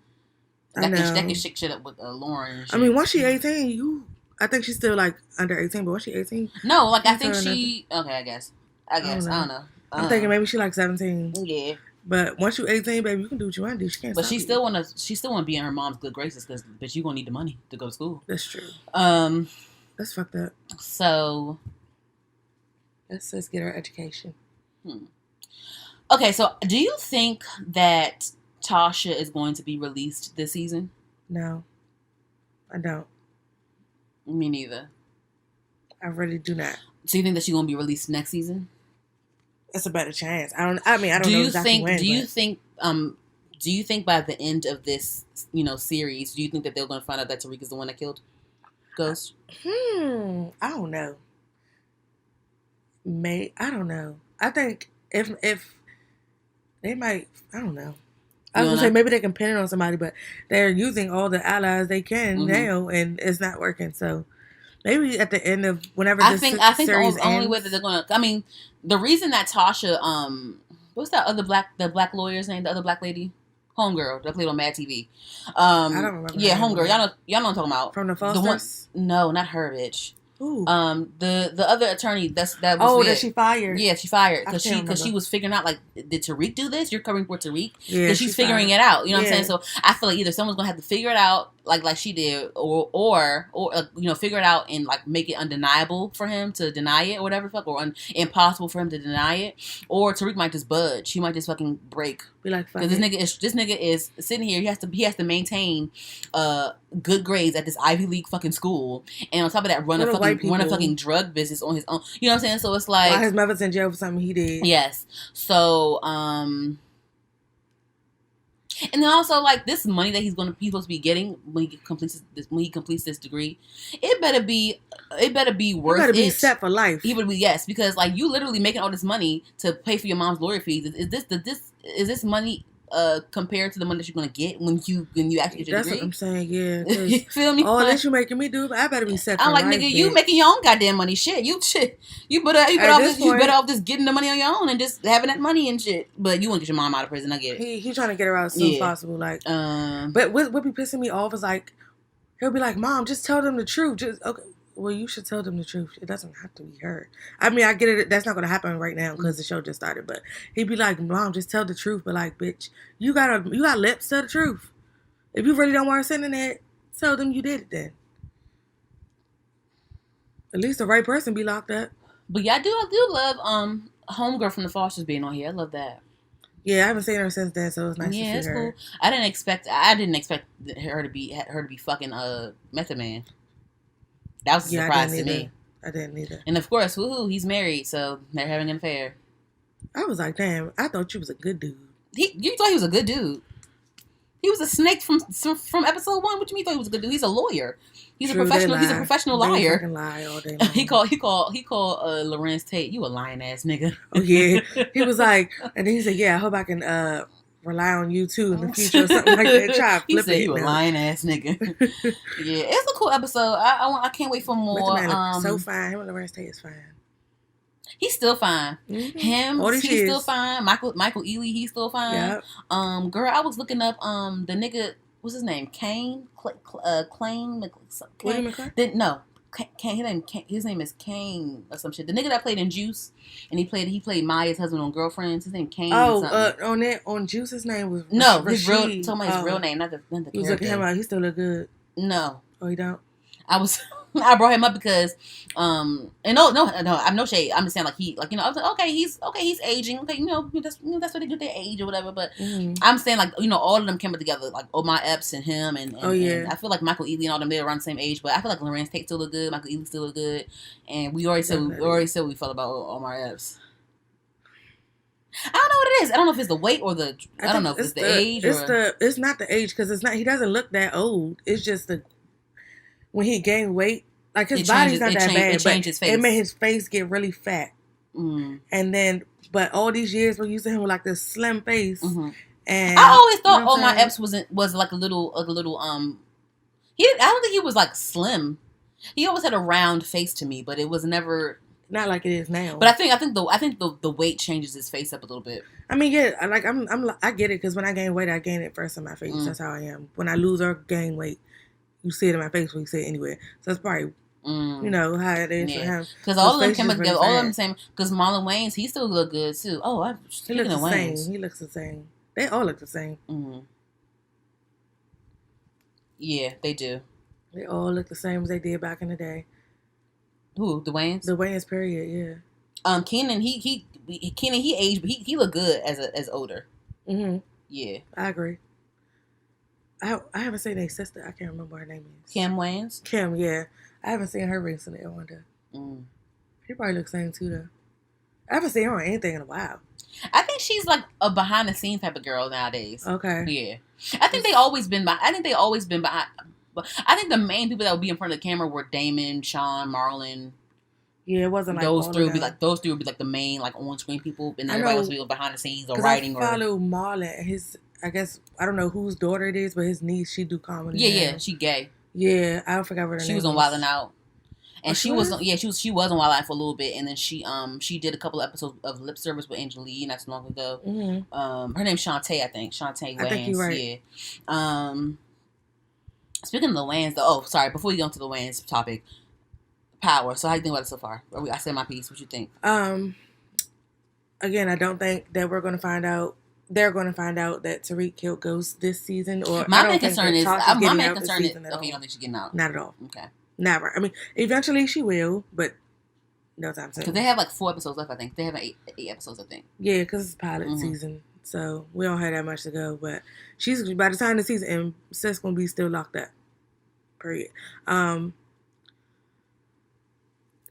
That can shake shit up with Lauren. I mean, once she's 18, I think she's still like under 18, but once she's 18, no, like I think she. Okay, I guess. I don't know. I'm thinking maybe she like 17. Yeah. But once you're 18, baby, you can do what you want to do. She can't. But stop she you. still wanna be in her mom's good graces because bitch, you gonna need the money to go to school. That's true. That's fucked up. So Let's just get her education. Okay, so do you think that Tasha is going to be released this season? No, I don't. Me neither. I really do not. So you think that she's gonna be released next season? It's a better chance. I don't know exactly when. Do you think by the end of this, series, do you think that they're going to find out that Tariq is the one that killed Ghost? I don't know. I don't know. I think if they might, I don't know. I was gonna say maybe they can pin it on somebody, but they're using all the allies they can now, and it's not working. So maybe at the end of whenever I this think series the only way that they're gonna. I mean, the reason that Tasha, what's that other the black lawyer's name? The other black lady, homegirl that played on Mad TV. I don't remember. Yeah, homegirl. Y'all know what I'm talking about. From the Fosters? No, not her, bitch. Ooh. The other attorney that she fired. Yeah, she fired because she was figuring out like, did Tariq do this? You're covering for Tariq because she's figuring it out. You know what I'm saying? So I feel like either someone's gonna have to figure it out like she did, or figure it out and like make it undeniable for him to deny it or whatever the fuck, or impossible for him to deny it, or Tariq might just budge. He might just fucking break. Be like, because this nigga is sitting here. He has to maintain good grades at this Ivy League fucking school, and on top of that, run a fucking drug business on his own. You know what I'm saying? So it's like, while his mother's in jail for something he did. Yes. So and then also like this money that he's supposed to be getting when he completes this degree, it better be worth it. Better be set for life. He would be, yes, because like you literally making all this money to pay for your mom's lawyer fees. Is this money compared to the money that you're gonna get when you actually get your degree? That's what I'm saying. Yeah, you feel me? All this you making me do, I better be set. I'm for like, life, nigga, bitch. you making your own goddamn money. Shit, you better off just getting the money on your own and just having that money and shit. But you want to get your mom out of prison. I get it. He's trying to get her out as soon as possible. Like, but what be pissing me off is like, he'll be like, Mom, just tell them the truth. Just okay. Well, you should tell them the truth. It doesn't have to be her. I mean, I get it. That's not going to happen right now because the show just started. But he'd be like, Mom, just tell the truth. But like, bitch, you got lips, tell the truth. If you really don't want to send in there, tell them you did it then. At least the right person be locked up. But yeah, I do love homegirl from the Fosters being on here. I love that. Yeah, I haven't seen her since then, so it's nice to see her. Yeah, it's cool. I didn't expect her to be fucking Method Man. That was a surprise to me. I didn't either. And of course, woohoo, he's married, so they're having an affair. I was like, damn, I thought you was a good dude. You thought he was a good dude? He was a snake from episode 1. What do you mean? You thought he was a good dude? He's a lawyer. He's a professional. He's a professional liar. Fucking lie all day long. He called Lorenz Tate, you a lying ass nigga. Oh yeah, he was like, and then he said, yeah, I hope I can rely on you too in the future or something like that. Try to flip he said, you a lying ass nigga. Yeah, it's a cool episode. I can't wait for more. So fine. Him and Lorenz Tate is fine. He's still fine. Mm-hmm. He's still fine. Michael Ealy, he's still fine. Yep. Girl, I was looking up the nigga. What's his name? Kane. Kane. No. His name is Kane or some shit. The nigga that played in Juice, and he played Maya's husband on Girlfriends. His name Kane. On Juice, his name was his real name, not the character. He was looking him out. He still look good. No. Oh, he don't. I brought him up because and no, I'm no shade. I'm just saying I was like, okay, he's aging. Okay, that's what they do, they age or whatever. But I'm saying all of them came together, like my Epps and him and I feel like Michael Ealy and all them, they're around the same age. But I feel like Lorenz Tate still look good, Michael Ealy still look good, and we already said what we felt about Omar Epps. I don't know what it is. I don't know if it's the weight or I don't know if it's the age. It's not the age because it's not. He doesn't look that old. It's just when he gained weight, like his body's not that bad, but it made his face get really fat. And then, but all these years we're using him with like this slim face. And I always thought Omar Epps was like a little. I don't think he was like slim. He always had a round face to me, but it was never not like it is now. But I think the weight changes his face up a little bit. I mean, yeah, like I get it because when I gain weight, I gain it first in my face. That's how I am. When I lose or gain weight, you see it in my face when you see it anywhere. So it's probably You know how it is for him. Because all of them came together. All of them same. Because Marlon Wayans, he still look good too. Oh, he looks the same. He looks the same. They all look the same. Mm-hmm. Yeah, they do. They all look the same as they did back in the day. Who? The Wayans? The Wayans, period. Yeah. Kenan, he aged, but he looked good as older. Mm-hmm. Yeah, I agree. I haven't seen their sister. I can't remember what her name is. Kim Wayans. Kim, yeah. I haven't seen her recently. I wonder. She probably looks the same too, though. I haven't seen her on anything in a while. I think she's like a behind the scenes type of girl nowadays. Okay. Yeah. I think they always been behind. But I think the main people that would be in front of the camera were Damon, Sean, Marlon. Yeah, it wasn't like those three would be like the main like on screen people, and then everybody else would be behind the scenes or writing. I follow Marlon. I guess I don't know whose daughter it is, but his niece, she do comedy. Yeah, she gay. Yeah, I don't forget what her name. She was on Wild 'N Out. And she was on Wild 'N Out for a little bit, and then she did a couple of episodes of Lip Service with Angela Yee not too long ago. Mm-hmm. Her name's Shantae, I think. Shantae Wayans. I think you're right. Yeah. Speaking of the Wayans, though, before we go into the Wayans topic, Power. So how do you think about it so far? I said my piece. What you think? Again, I don't think that we're going to find out. They're going to find out that Tariq killed Ghost this season. Or my main concern is okay, you don't think she's getting out? Not at all. Okay. Never. I mean, eventually she will, but no time soon. Because they have like 4 episodes left, I think. They have 8 episodes, I think. Yeah, because it's pilot season. So we don't have that much to go. But she's, by the time the season ends, Seth's going to be still locked up. Period.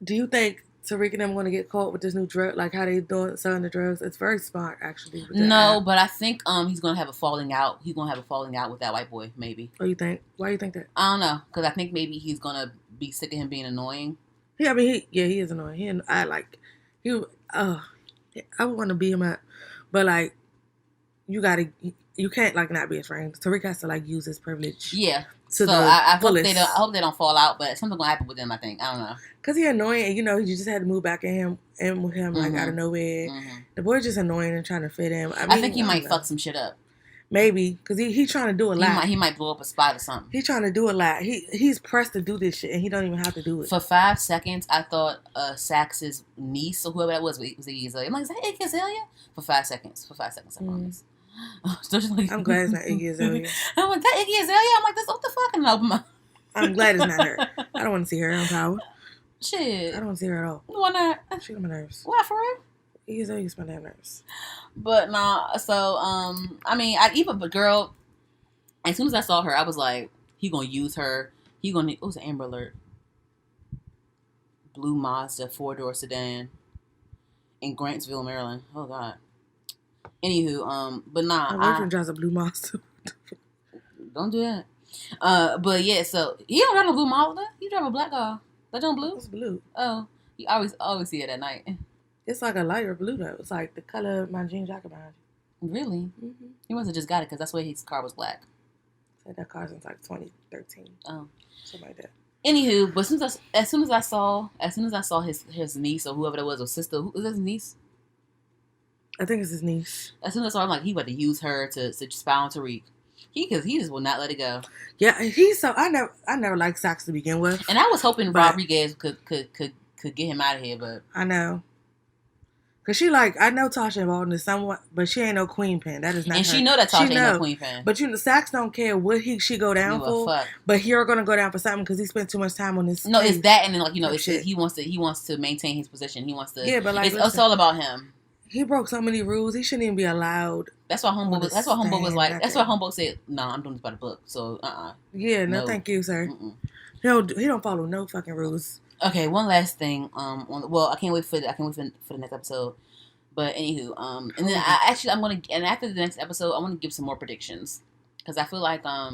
Do you think Tariq and them going to get caught with this new drug? Like how they selling the drugs? It's very smart, actually. No, but I think he's going to have a falling out. He's going to have a falling out with that white boy, maybe. Oh, you think? Why do you think that? I don't know. Because I think maybe he's going to be sick of him being annoying. Yeah, I mean, he is annoying. I would want to beat him up. But, like, you can't, like, not be his friend. Tariq has to, like, use his privilege. Yeah. So I hope they don't fall out, but something's going to happen with them, I think. I don't know. Because he's annoying, and, you know, you just had to move back in with him, like, out of nowhere. Mm-hmm. The boy's just annoying and trying to fit in. I think he might fuck some shit up. Maybe, because he's trying to do a lot. He might blow up a spot or something. He's trying to do a lot. He's pressed to do this shit, and he don't even have to do it. For 5 seconds, I thought Sax's niece, or whoever that was Iggy Azalea. I'm like, is that Iggy Azalea? For 5 seconds, I promise. I'm glad it's not Iggy Azalea. I'm like, that Iggy Azalea? I'm like, what the fuck? And open my... I'm glad it's not her. I don't want to see her on Power. Shit. I don't want to see her at all. Why not? She got my nerves. Why, for real? Iggy Azalea gets my damn nerves. But nah, so, I mean, but girl, as soon as I saw her, I was like, he gonna use her. It was an Amber Alert. Blue Mazda 4-door sedan in Grantsville, Maryland. Oh, God. Anywho, but nah. My boyfriend drives a blue Mazda. Don't do that. But yeah, so he don't drive a blue Mazda. He drive a black car. That don't blue? It's blue. Oh, you always see it at night. It's like a lighter blue though. It's like the color of my jean jacket behind you. Really? Mm-hmm. He must have just got it because that's why his car was black. So that car's since like 2013. Oh, something like that. Anywho, but as soon as I saw his niece or whoever that was or sister, who was his niece? I think it's his niece. As soon as I saw him, like he about to use her to spy on Tariq. He just will not let it go. Yeah, I never liked Sax to begin with. And I was hoping Rodriguez could get him out of here, but I know. Cause she I know Tasha involved in this somewhat, but she ain't no queen pin. That is not. And her. she know that Tasha ain't no queen pin. But Sax don't care what she go down for. Fuck. But you're gonna go down for something because he spent too much time on this. No, it's that, and then he wants to maintain his position. He wants to. Yeah, but it's all about him. He broke so many rules. He shouldn't even be allowed. That's why Homeboy was. That's why Homeboy was like. That's why Homeboy said, "No, I'm doing this by the book." So, Yeah, no, thank you, sir. He don't follow no fucking rules. Okay, one last thing. I can't wait for the next episode. But anywho, and then after the next episode, I want to give some more predictions because I feel like I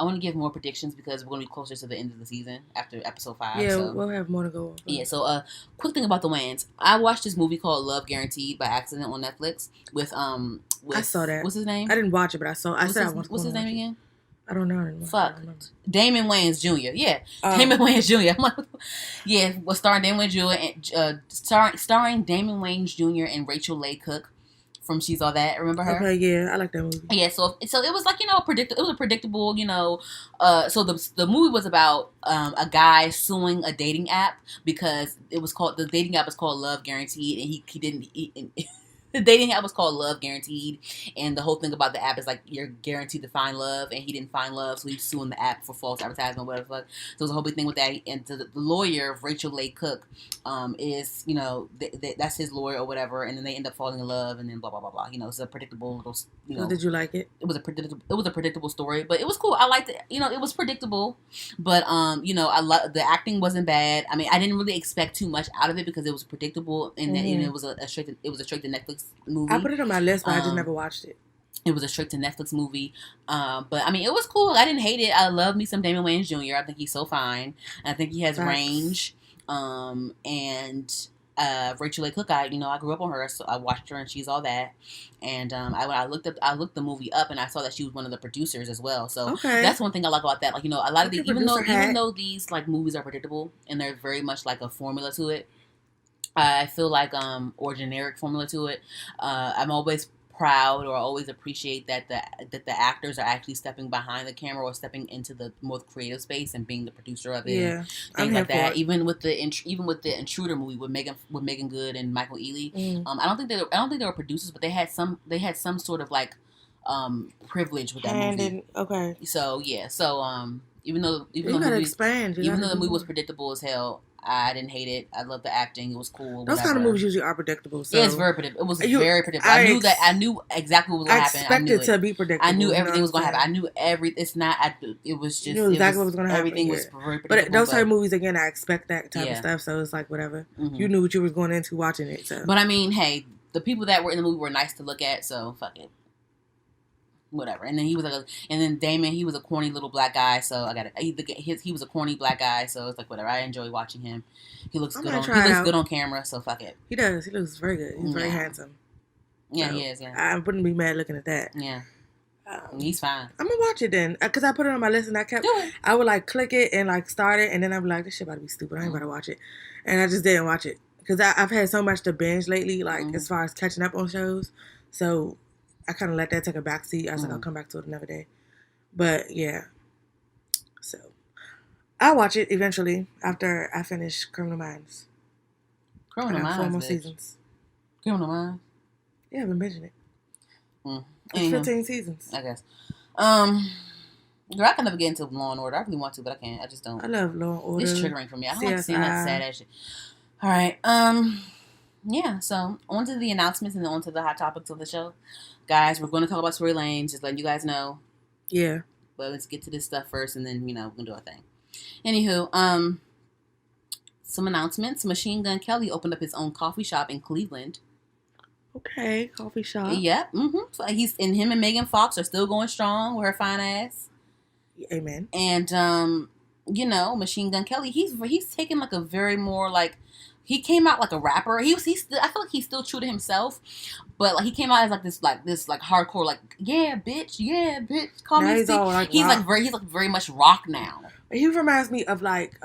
want to give more predictions because we're going to be closer to the end of the season after episode 5. Yeah, so. We'll have more to go over. Yeah, so quick thing about the Wayans. I watched this movie called Love Guaranteed by accident on Netflix with I saw that. What's his name? I didn't watch it, but I saw. What's his name again? I don't know. Fuck. Damon Wayans Jr. Yeah. Damon Wayans Jr. I'm like, yeah, was starring Damon Wayans Jr. and starring Damon Wayans Jr. and Rachel Leigh Cook. from She's All That. Remember her? Okay, yeah, I like that movie. Yeah, so it was like, it was a predictable, so the movie was about a guy suing a dating app because the dating app is called Love Guaranteed, and he didn't the dating app was called Love Guaranteed, and the whole thing about the app is like you're guaranteed to find love, and he didn't find love, so he's suing the app for false advertisement, whatever the fuck. So there's a whole big thing with that, and the lawyer, Rachel Leigh Cook, is, that's his lawyer or whatever, and then they end up falling in love, and then blah blah blah blah. It's a predictable little, So did you like it? It was a predictable story, but it was cool. I liked it. It was predictable, but the acting wasn't bad. I mean, I didn't really expect too much out of it because it was predictable, and then it was a straight to Netflix movie. I put it on my list, but I just never watched it. It was a straight to Netflix movie, but I mean, it was cool. I didn't hate it. I love me some Damon Wayans Jr. I think he's so fine. I think he has range, and Rachel Leigh Cook. I grew up on her, so I watched her and She's All That. And I looked the movie up, and I saw that she was one of the producers as well. So that's one thing I like about that. Like, a lot of these, even though these like movies are predictable and they're very much like a formula to it, I feel like or generic formula to it. I'm always proud or always appreciate that the actors are actually stepping behind the camera or stepping into the more creative space and being the producer of it. Yeah, things like that. Even with the Intruder movie with Megan Good and Michael Ealy, I don't think they were producers, but they had some sort of like privilege with that movie. Okay. So yeah, even though the movie was predictable as hell, I didn't hate it. I loved the acting. It was cool. Those kind of movies usually are predictable. So. Yeah, it's very predictable. It was very predictable. I knew exactly what was going to happen. I expected it to be predictable. I knew everything was going to happen. I knew It's not. It was just. You knew exactly what was going to happen. Everything was very predictable. But those type of movies, again, I expect that type of stuff. So it's like whatever. Mm-hmm. You knew what you was going into watching it. So. But I mean, hey, the people that were in the movie were nice to look at. So fuck it. Whatever. And then and then Damon, he was a corny little black guy, so I got it. He was a corny black guy, so it's like whatever. I enjoy watching him. He looks good on camera, so fuck it. He does. He looks very good. He's very handsome. Yeah, so he is. Yeah, I wouldn't be mad looking at that. Yeah, he's fine. I'm gonna watch it then, because I put it on my list and I would like click it and like start it, and then I'd be like, this shit about to be stupid. I ain't about to watch it, and I just didn't watch it because I've had so much to binge lately, like as far as catching up on shows, so. I kind of let that take a backseat. I was like, I'll come back to it another day. But, yeah. So, I'll watch it eventually after I finish Criminal Minds. Criminal Minds, 4 more seasons. Criminal Minds? Yeah, I've been binging it. It's 15 seasons. I guess. Girl, I can never get into Law and Order. I really want to, but I can't. I just don't. I love Law and Order. It's triggering for me. I don't like seeing that sad ass shit. All right. Yeah, so on to the announcements and then on to the hot topics of the show. Guys, we're going to talk about Tory Lanez, just letting you guys know. Yeah. But let's get to this stuff first and then, we're going to do our thing. Anywho, some announcements. Machine Gun Kelly opened up his own coffee shop in Cleveland. Okay, coffee shop. Yep. Mm-hmm. So him and Megan Fox are still going strong with her fine ass. Amen. And, Machine Gun Kelly, he's taking like a very more like, he came out like a rapper. I feel like he's still true to himself, but like he came out as this hardcore like yeah bitch, call me. He's very much rock now. He reminds me of like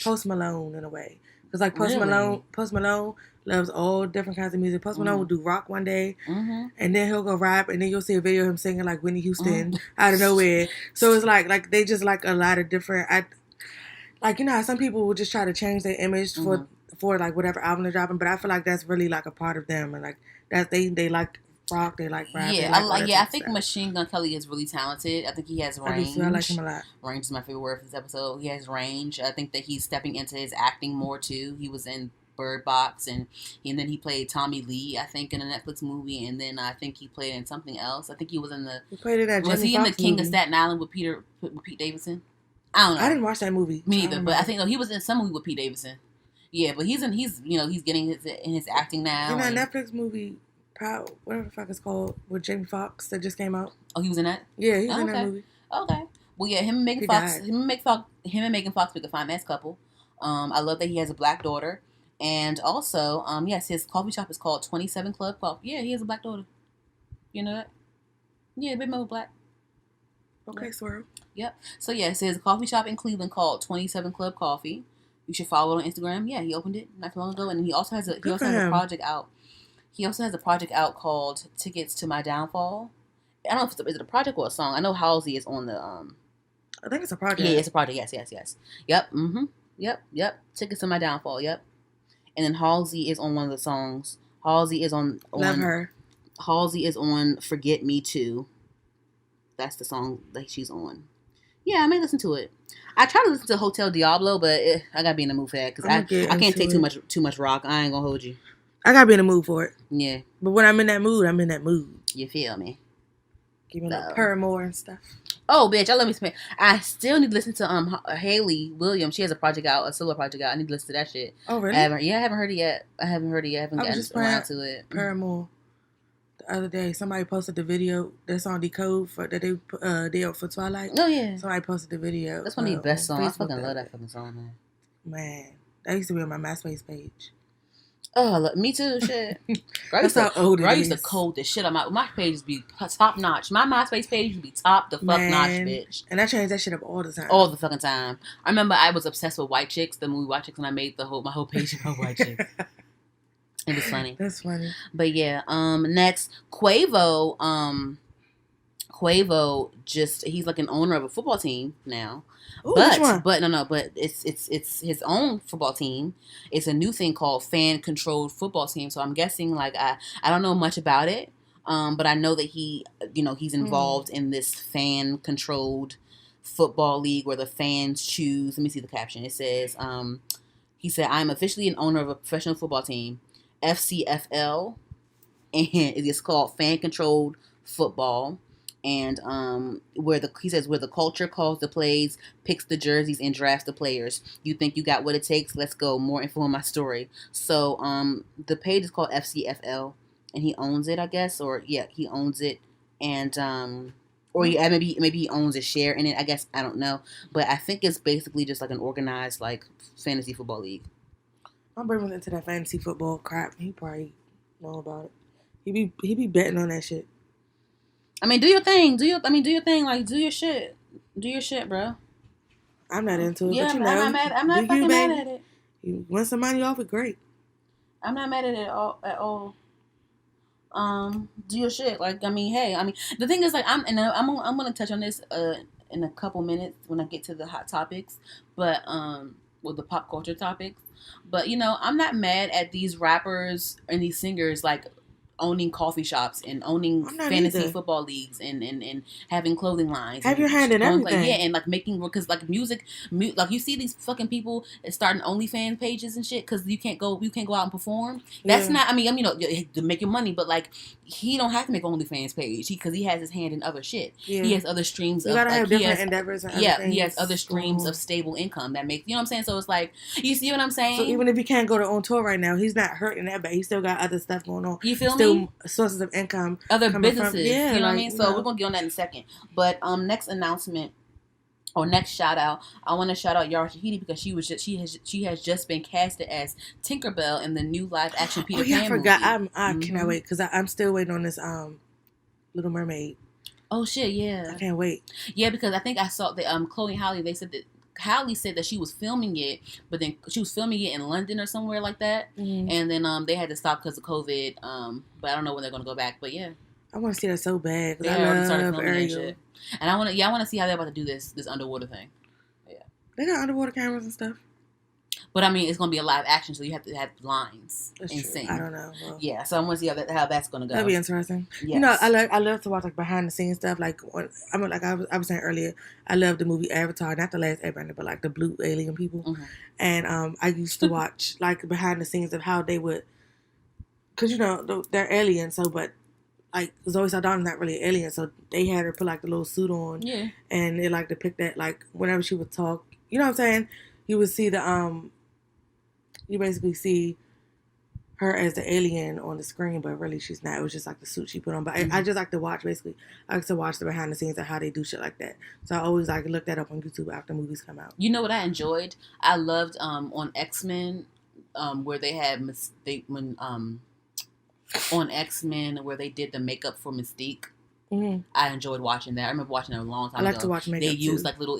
Post Malone in a way, because like Post Malone loves all different kinds of music. Post Malone will do rock one day, and then he'll go rap, and then you'll see a video of him singing like Whitney Houston out of nowhere. So it's like they just like a lot of different. How some people will just try to change their image for like whatever album they're dropping, but I feel like that's really like a part of them, and like that they like rock, they like rap. Yeah, I think Machine Gun Kelly is really talented. I think he has range. I like him a lot. Range is my favorite word for this episode. He has range. I think that he's stepping into his acting more too. He was in Bird Box, and then he played Tommy Lee, I think, in a Netflix movie, and then I think he played in something else. I think he was in the. He played in that. Was he in the King of Staten Island with Pete Davidson? I don't know. I didn't watch that movie. Me either, but I think he was in some movie with Pete Davidson. Yeah, but he's getting his acting now. In that Netflix movie, whatever the fuck it's called, with Jamie Foxx that just came out. Oh, he was in that? Yeah, he was in that movie. Okay. Well, yeah, him and Megan Fox make a fine ass couple. I love that he has a black daughter, and also, yes, his coffee shop is called 27 Club Coffee. Yeah, he has a black daughter. You know that? Yeah, baby mama black. Okay, Swirl. Yep. So yeah, it says a coffee shop in Cleveland called 27 Club Coffee. You should follow it on Instagram. Yeah, he opened it not too long ago, and he also has a project out. He also has a project out called Tickets to My Downfall. I don't know if is it a project or a song. I know Halsey is on the I think it's a project. Yeah, it's a project. Yes. Yep. Yep. Tickets to My Downfall. Yep. And then Halsey is on one of the songs. Halsey is on Love her. Halsey is on Forget Me Too. That's the song that she's on. Yeah, I may listen to it. I try to listen to Hotel Diablo, but I gotta be in the mood for that because I can't take too much rock. I ain't gonna hold you. I gotta be in the mood for it. Yeah. But when I'm in that mood, I'm in that mood. You feel me? Give me like Paramore and stuff. Oh, bitch! I love me some. I still need to listen to Haley Williams. She has a project out, a solo project out. I need to listen to that shit. Oh, really? I haven't heard it yet. I haven't gotten around to it. Paramore. The other day, somebody posted the video that's on Decode that they did for Twilight. Oh yeah. Somebody posted the video. That's one of the best songs. I fucking love that fucking song, man. Man, that used to be on my MySpace page. Oh, look, me too. Shit. That's how old it is. I used to code this shit on my pages be top notch. My MySpace page used to be top the fuck notch, bitch. And I changed that shit up all the time. All the fucking time. I remember I was obsessed with White Chicks, the movie White Chicks, and I made my whole page about White Chicks. It was funny. That's funny. But yeah, next Quavo. Quavo he's like an owner of a football team now. Ooh, which one? But it's his own football team. It's a new thing called fan controlled football team. So I'm guessing like I don't know much about it. But I know that he's involved in this fan controlled football league where the fans choose. Let me see the caption. It says he said, "I'm officially an owner of a professional football team, FCFL, and it is called fan controlled football." And where the culture calls the plays, picks the jerseys, and drafts the players. You think you got what it takes? Let's go. More info on my story. So the page is called FCFL, and he owns it, I guess, he owns it, and maybe he owns a share in it. I guess I don't know, but I think it's basically just like an organized like fantasy football league. I'm bringing into that fantasy football crap. He probably know about it. He be betting on that shit. I mean, do your thing. Do your thing. Like, do your shit. Do your shit, bro. I'm not into it, yeah, but I'm not fucking mad at it. You win some money off it, great. I'm not mad at it at all. Do your shit. Like, I mean, hey, the thing is, like, I'm gonna touch on this in a couple minutes when I get to the hot topics, but with the pop culture topics. But I'm not mad at these rappers and these singers like owning coffee shops and owning fantasy football leagues and having clothing lines. Have your hand in everything. Like, yeah, and like making, because like music, like you see these fucking people starting OnlyFans pages and shit because you can't go out and perform. That's not. To make your money, but like he don't have to make OnlyFans page because he has his hand in other shit. Yeah. He has other streams. You gotta have different endeavors. And he has other streams of stable income that make, you know what I'm saying. So it's like, you see what I'm saying. So even if he can't go on tour right now, he's not hurting that bad. He still got other stuff going on. You feel me? Sources of income, other businesses, you know what I mean. So we're gonna get on that in a second. But next announcement or next shout out, I want to shout out Yara Shahidi because she has just been casted as Tinkerbell in the new live action Peter Pan movie. I forgot. I cannot wait because I'm still waiting on this Little Mermaid. Oh shit, yeah. I can't wait. Yeah, because I think I saw that Chloe and Halle, they said that Halle said that she was filming it, but then she was filming it in London or somewhere like that, and then they had to stop because of COVID. But I don't know when they're gonna go back. But yeah, I want to see that so bad because I already started filming that shit, and I want to see how they're about to do this underwater thing. Yeah, they got underwater cameras and stuff. But I mean, it's gonna be a live action, so you have to have lines and sing. I don't know. Well, yeah, so I want to see how that's gonna go. That'd be interesting. Yes. I love to watch like behind the scenes stuff. Like I was saying earlier, I love the movie Avatar, not the last Airbender, but like the blue alien people. And I used to watch like behind the scenes of how they would, because they're aliens. So, but like Zoe Saldana's not really an alien, so they had her put like the little suit on. Yeah. And they like depict that like whenever she would talk, you know what I'm saying? You would see you basically see her as the alien on the screen, but really she's not. It was just like the suit she put on. But I just like to watch, basically. I like to watch the behind the scenes of how they do shit like that. So I always like look that up on YouTube after movies come out. You know what I enjoyed? I loved on X-Men where they had on X-Men where they did the makeup for Mystique. I enjoyed watching that. I remember watching that a long time ago. I like to watch makeup. They used like little.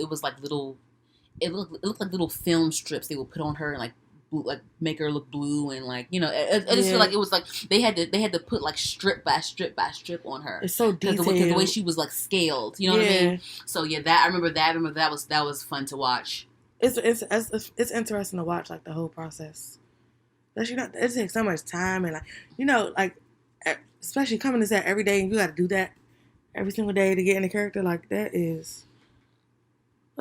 It looked like little film strips they would put on her and like make her look blue and like I just feel like it was like they had to put like strip by strip by strip on her. It's so detailed because the way she was like scaled, you know what I mean? So that I remember that was fun to watch. It's interesting to watch like the whole process. But it takes so much time and like especially coming to set every day and you got to do that every single day to get in the character, like that is.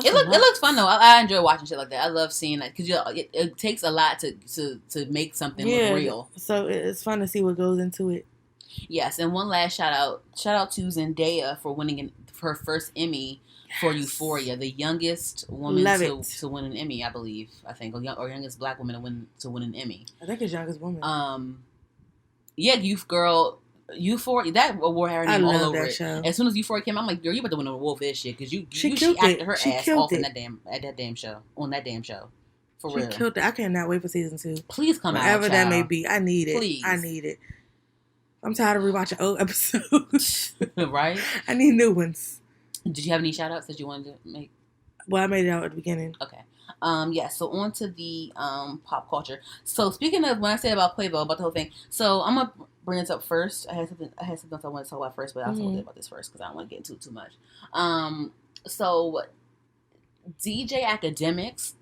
It looks fun though. I enjoy watching shit like that. I love seeing that because it takes a lot to make something look real. So it's fun to see what goes into it. Yes, and one last shout out to Zendaya for winning her first Emmy for Euphoria, the youngest woman to win an Emmy, I believe. I think, or youngest black woman to win an Emmy. I think it's youngest woman. Yeah, youth girl. Euphoria, that award had her name all over it. Show. As soon as Euphoria came out, I'm like, girl, you better win an award for this shit because she acted her ass off on that damn show. For real, she killed it. I cannot wait for season 2. Please come out, whatever that may be. I need it. Please. I need it. I'm tired of rewatching old episodes. Right? I need new ones. Did you have any shout outs that you wanted to make? Well, I made it out at the beginning. Okay. So on to the pop culture. So speaking of when I said about Quavo, about the whole thing, so I'm gonna bring this up first. I had something else I want to talk about first, but I'll talk about this first because I don't want to get into it too much. So DJ Academics,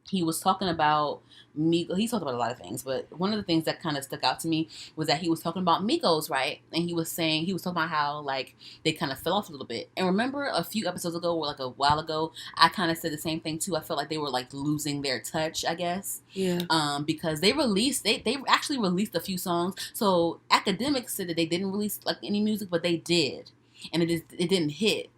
he was talking about Migos. He talked about a lot of things, but one of the things that kind of stuck out to me was that he was talking about Migos, right? And he was talking about how like they kind of fell off a little bit. And remember a few episodes ago, or like a while ago, I kind of said the same thing too. I felt like they were like losing their touch, I guess. Yeah. Because they actually released a few songs. So Academics said that they didn't release like any music, but they did, and it didn't hit.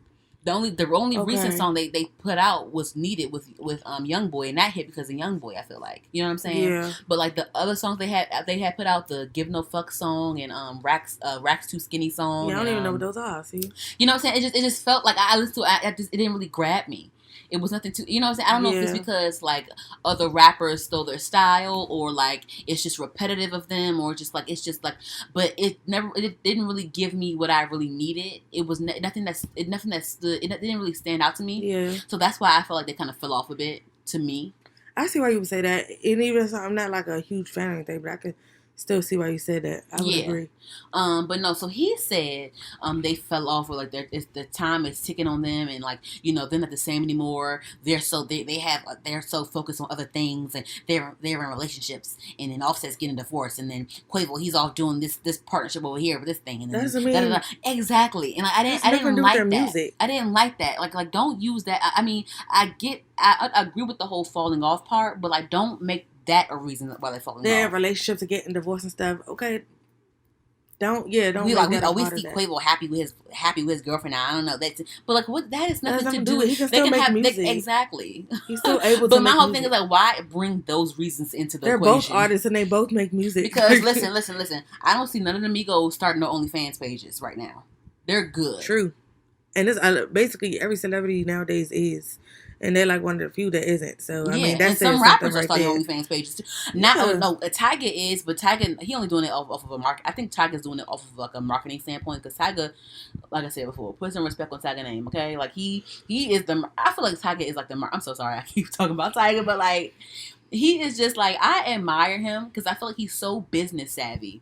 The only recent song they put out was Needed with Youngboy, and that hit because of Youngboy, I feel like. You know what I'm saying? Yeah. But like the other songs they had put out, the Give No Fuck song and Racks Too Skinny song. Yeah, I don't even know what those are. See? You know what I'm saying? It just felt like I listened to it. It didn't really grab me. It was nothing to, you know what I'm saying? I don't know if it's because like other rappers stole their style or like it's just repetitive of them or just like, but it didn't really give me what I really needed. It was nothing that stood, it didn't really stand out to me. Yeah. So that's why I felt like they kind of fell off a bit to me. I see why you would say that. And even so, I'm not like a huge fan or anything, but I could still see why you said that. I would agree. But no, so he said they fell off, or like the time is ticking on them, and like they're not the same anymore. They're so they're so focused on other things, and they're in relationships, and then Offset's getting divorced, and then Quavo, he's off doing this partnership over here with this thing, and then exactly. And like, I didn't like that. Music. I didn't like that. Like don't use that. I mean, I agree with the whole falling off part, but like don't make that a reason why they're falling off. Their relationships are getting divorced and stuff. Okay. Don't we see Quavo happy with his girlfriend now. I don't know. But like what that has nothing to do with. He can still make music. Exactly. He's still able to But my whole music. thing is like why bring those reasons into the They're equation? both artists and they both make music. Because listen. I don't see none of the Migos starting their OnlyFans pages right now. They're good. True. And this basically every celebrity nowadays is. And they're like one of the few that isn't. So, I mean, that's some rappers are right starting there. OnlyFans pages too. Tyga is, but Tyga, he only doing it off of a market. I think Tyga's doing it off of like a marketing standpoint because Tyga, like I said before, put some respect on Tyga's name, okay? Like he is I feel like Tyga is like I'm so sorry I keep talking about Tyga, but like he is just like, I admire him because I feel like he's so business savvy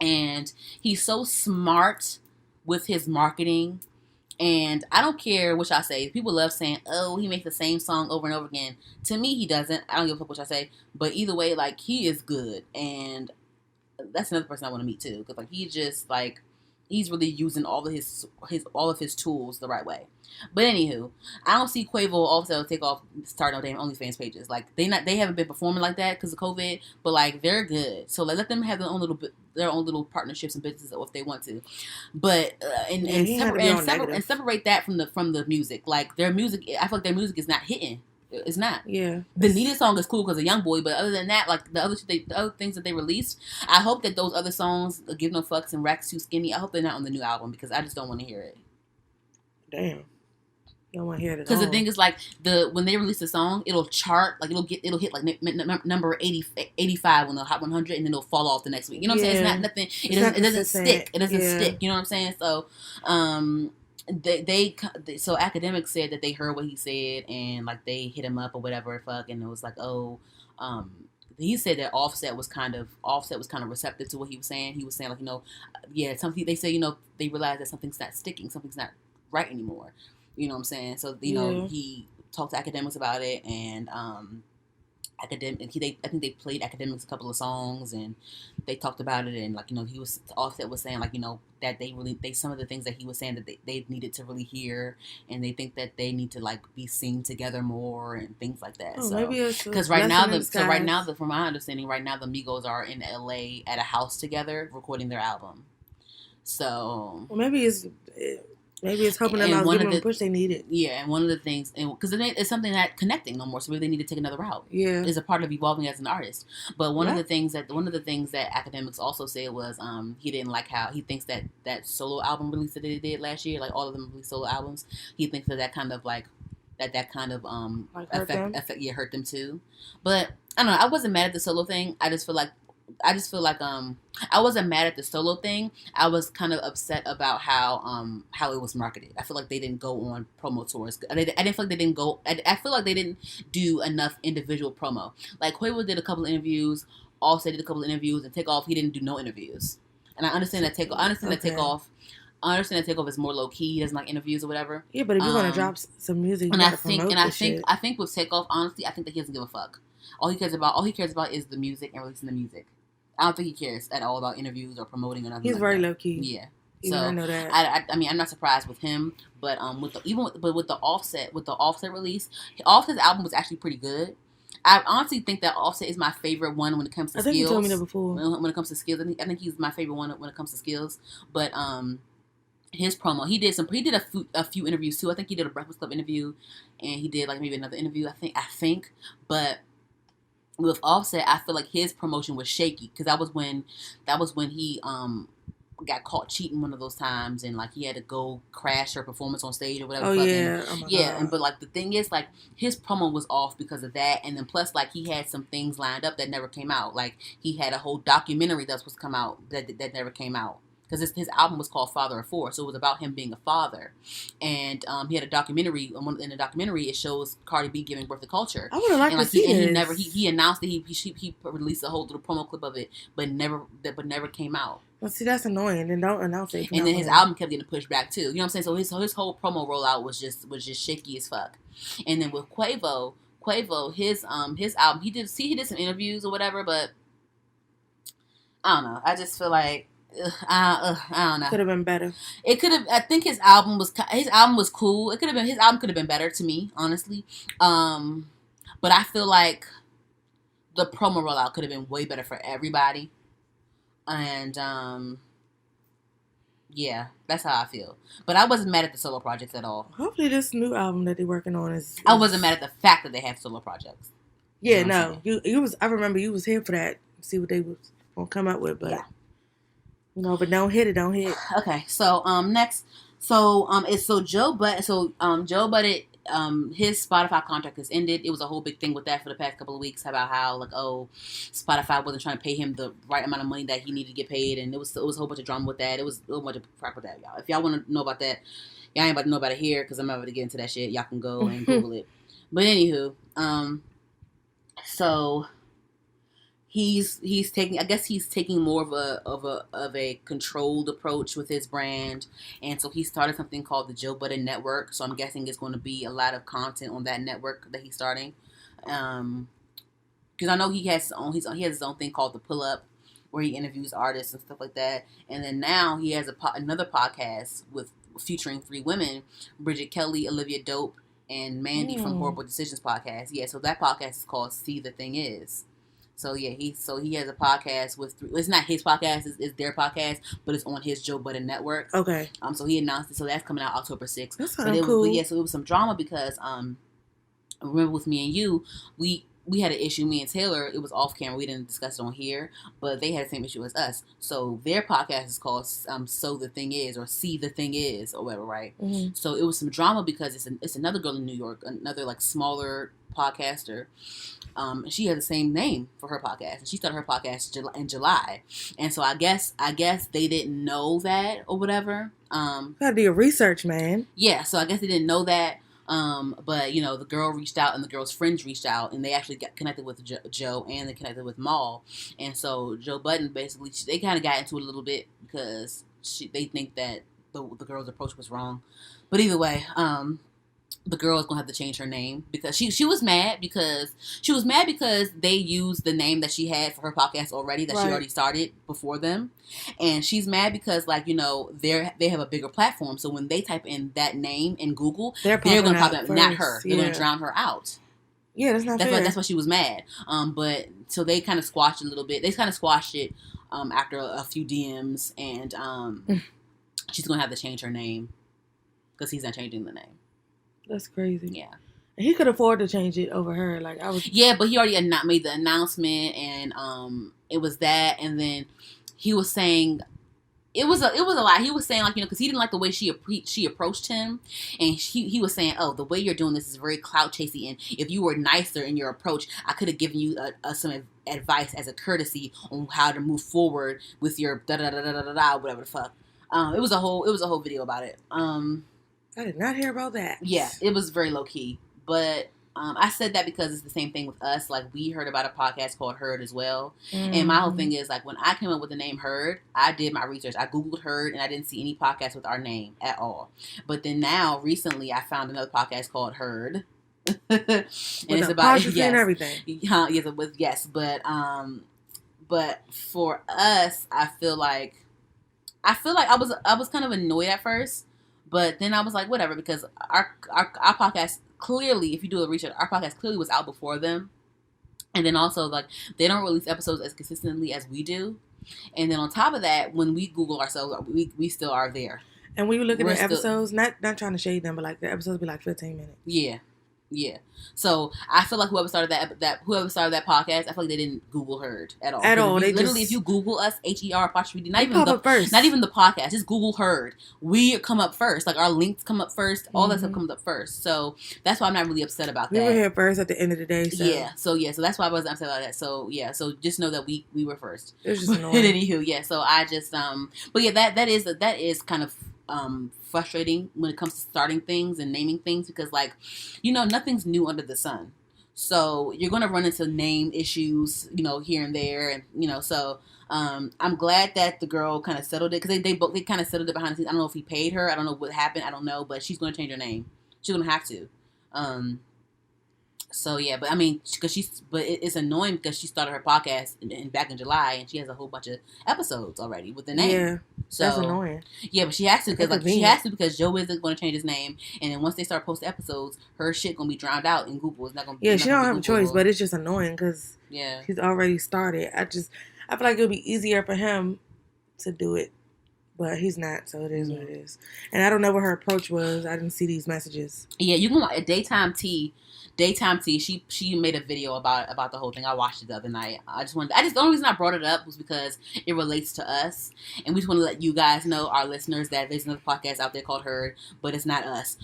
and he's so smart with his marketing. And I don't care what y'all say. People love saying, oh, he makes the same song over and over again. To me, he doesn't. I don't give a fuck what y'all say. But either way, like, he is good. And that's another person I want to meet, too. Because, like, he's just, like, he's really using all of his tools the right way. But anywho, I don't see Quavo also start no damn OnlyFans pages. Like they haven't been performing like that because of COVID, but like they're good. So like let them have their own little partnerships and businesses if they want to. But and separate that from the music. Like their music, I feel like their music is not hitting. It's not. Yeah. The Needed song is cool because of Youngboy, but other than that, like the other things that they released, I hope that those other songs, Give No Fucks and Racks Too Skinny, I hope they're not on the new album because I just don't want to hear it. Damn. Don't want to hear it. Because the thing is, like when they release a song, it'll chart, like it'll hit like number 85 on the Hot 100, and then it'll fall off the next week. You know what I'm saying? It's not nothing. It doesn't stick. It doesn't stick. You know what I'm saying? So, so Academics said that they heard what he said and like they hit him up or whatever, and it was like, oh, he said that Offset was kind of receptive to what he was saying. He was saying like, something they say, they realize that something's not sticking, something's not right anymore. You know what I'm saying? So he talked to academics about it, and I think they played academics a couple of songs, and they talked about it, and Offset was saying that they some of the things that he was saying that they needed to really hear, and they think that they need to be seen together more and things like that. Oh, so maybe it's because right now from my understanding, right now the Migos are in LA at a house together recording their album. So maybe it's helping them out, giving them the push they needed. Yeah, and one of the things, because it's something not connecting no more, so maybe they need to take another route. Yeah, is a part of evolving as an artist. But one of the things that academics also said was he didn't like how he thinks that solo album release that they did last year, like all of them released solo albums. He thinks that kind of hurt them too. But I don't know. I wasn't mad at the solo thing. I just feel like I wasn't mad at the solo thing. I was kind of upset about how it was marketed. I feel like they didn't go on promo tours. I didn't feel like they didn't go. I feel like they didn't do enough individual promo. Like Quavo did a couple of interviews, Offset did a couple of interviews, and Takeoff, he didn't do no interviews. And I understand that Takeoff is more low key. He doesn't like interviews or whatever. Yeah, but if you're gonna drop some music, I think with Takeoff, honestly, I think that he doesn't give a fuck. All he cares about is the music and releasing the music. I don't think he cares at all about interviews or promoting or nothing. He's very low key. Yeah. So I know that. I mean, I'm not surprised with him, but with the Offset release, Offset's album was actually pretty good. I honestly think that Offset is my favorite one when it comes to skills. I think you told me that before. When it comes to skills, I think he's my favorite one when it comes to skills. But his promo, he did a few interviews too. I think he did a Breakfast Club interview, and he did maybe another interview. I think, but with Offset, I feel like his promotion was shaky because that was when he got caught cheating one of those times, and he had to go crash her performance on stage or whatever. Oh yeah, God. But the thing is, his promo was off because of that, and then plus he had some things lined up that never came out. He had a whole documentary that was supposed to come out that never came out. Because his album was called Father of Four, so it was about him being a father. And he had a documentary. In the documentary, it shows Cardi B giving birth to Culture. I would have liked to see this. And he announced that he released a whole little promo clip of it, but never came out. Well, see, that's annoying. And don't announce it. And then his album kept getting pushed back too. You know what I'm saying? So his whole promo rollout was just shaky as fuck. And then with Quavo, his album, he did some interviews or whatever, but I don't know. I just feel like. I don't know. Could have been better. It could have. I think his album was cool. It could have been. His album could have been better to me, honestly. But I feel like the promo rollout could have been way better for everybody. And yeah, that's how I feel. But I wasn't mad at the solo projects at all. Hopefully, this new album that they're working on is. I wasn't mad at the fact that they have solo projects. Yeah, no, you was. I remember you was here for that. See what they was gonna come up with, but. Yeah. But don't hit it. Okay, so next, Joe Budden, his Spotify contract has ended. It was a whole big thing with that for the past couple of weeks about how Spotify wasn't trying to pay him the right amount of money that he needed to get paid, and it was a whole bunch of drama with that. It was a whole bunch of crap with that, y'all. If y'all want to know about that, y'all ain't about to know about it here because I'm not about to get into that shit. Y'all can go and Google it. But anywho, so. He's taking more of a controlled approach with his brand, and so he started something called the Joe Budden Network. So I'm guessing it's going to be a lot of content on that network that he's starting. Because I know he has his own thing called the Pull Up, where he interviews artists and stuff like that. And then now he has another podcast featuring 3 women: Bridget Kelly, Olivia Dope, and Mandy from Horrible Decisions podcast. Yeah, so that podcast is called See the Thing Is. So yeah, he has a podcast with 3. It's not his podcast; it's their podcast, but it's on his Joe Budden network. Okay. So he announced it. So that's coming out October 6th. That's cool. So it was some drama because remember with me and you, we had an issue. Me and Taylor, it was off camera. We didn't discuss it on here, but they had the same issue as us. So their podcast is called So the Thing Is, or See the Thing Is, or whatever, right? Mm-hmm. So it was some drama because it's another girl in New York, another smaller podcaster. She has the same name for her podcast, and she started her podcast in July. And so I guess they didn't know that or whatever. Gotta do your research, man. Yeah, so I guess they didn't know that. But you know, the girl reached out and the girl's friends reached out, and they actually got connected with Joe, and they connected with Maul. And so Joe Budden basically, they kind of got into it a little bit because they think that the girl's approach was wrong. But either way, the girl is gonna have to change her name because she was mad because they used the name that she had for her podcast already that she already started before them, and she's mad because, like, you know, they have a bigger platform, so when they type in that name in Google, they're gonna pop up, not her. They're gonna drown her out. Yeah, that's not fair. That's why she was mad. But so they kind of squashed it a little bit. They kind of squashed it after a few DMs, and she's gonna have to change her name because he's not changing the name. That's crazy. Yeah. He could afford to change it over her. Like, I was. Yeah, but he already made the announcement, and it was that, and then he was saying it was a lie. He was saying, like, you know, because he didn't like the way she approached him, and he was saying, oh, the way you're doing this is very clout chasing, and if you were nicer in your approach, I could have given you some advice as a courtesy on how to move forward with your da da da da da da whatever the fuck. It was a whole video about it. I did not hear about that. Yeah, it was very low key. But I said that because it's the same thing with us. Like, we heard about a podcast called Heard as well. Mm-hmm. And my whole thing is, like, when I came up with the name Heard, I did my research. I Googled Heard, and I didn't see any podcast with our name at all. But then now, recently, I found another podcast called Heard. And it's about and everything. Yes. But for us, I feel like I was kind of annoyed at first. But then I was like, whatever, because our podcast clearly, if you do the research, our podcast clearly was out before them. And then also, like, they don't release episodes as consistently as we do. And then on top of that, when we Google ourselves, we still are there. And when you look at the episodes, not trying to shade them, but like the episodes be like 15 minutes. Yeah. Yeah. So I feel like whoever started that podcast, I feel like they didn't Google Heard at all. At all. They literally, if you Google us, HER_, not even the podcast, just Google Heard. We come up first. Like, our links come up first. All that stuff comes up first. So that's why I'm not really upset about that. We were here first at the end of the day. So. Yeah. So that's why I wasn't upset about that. So yeah. So just know that we were first. It was just annoying. Anywho, yeah. So I just but yeah, that is kind of frustrating when it comes to starting things and naming things, because, like, you know, nothing's new under the sun. So you're going to run into name issues, you know, here and there. And, you know, so I'm glad that the girl kind of settled it, because they kind of settled it behind the scenes. I don't know if he paid her. I don't know what happened. I don't know. But she's going to change her name. She's going to have to. So yeah, but I mean, it's annoying because she started her podcast back in July, and she has a whole bunch of episodes already with the name. Yeah, so that's annoying. Yeah, but she has to because Joe isn't going to change his name, and then once they start posting episodes, her shit gonna be drowned out in Google. It's not gonna. Yeah, she don't have a choice, but it's just annoying because she's already started. I feel like it would be easier for him to do it, but he's not, so it is what it is. And I don't know what her approach was. I didn't see these messages. Yeah, you can watch Daytime Tea. She made a video about the whole thing. I watched it the other night. The only reason I brought it up was because it relates to us, and we just want to let you guys know, our listeners, that there's another podcast out there called Heard, but it's not us.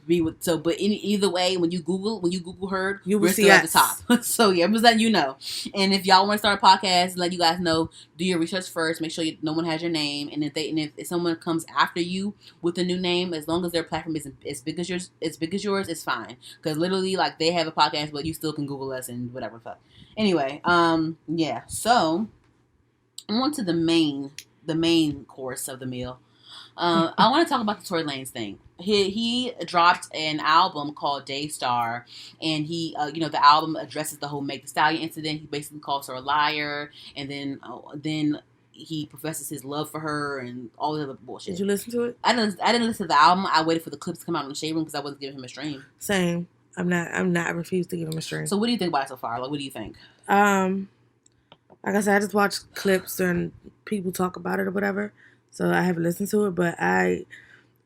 Either way, when you Google Heard, we're still at the top. So yeah, I'm just letting you know. And if y'all want to start a podcast, let you guys know, do your research first. Make sure no one has your name, and if someone comes after you with a new name, as long as their platform is as big as yours, it's fine. Because literally, like, they have a podcast, but you still can Google us and whatever fuck. Anyway, yeah. So on to the main course of the meal. I want to talk about the Tory Lanez thing. He dropped an album called Daystar, and he, the album addresses the whole Meg Thee Stallion incident. He basically calls her a liar, and then he professes his love for her and all the other bullshit. Did you listen to it? I didn't listen to the album. I waited for the clips to come out in the shade room because I wasn't giving him a stream. Same. I refuse to give him a stream. So what do you think about it so far? Like, what do you think? Like I said, I just watched clips and people talk about it or whatever. So I haven't listened to it, but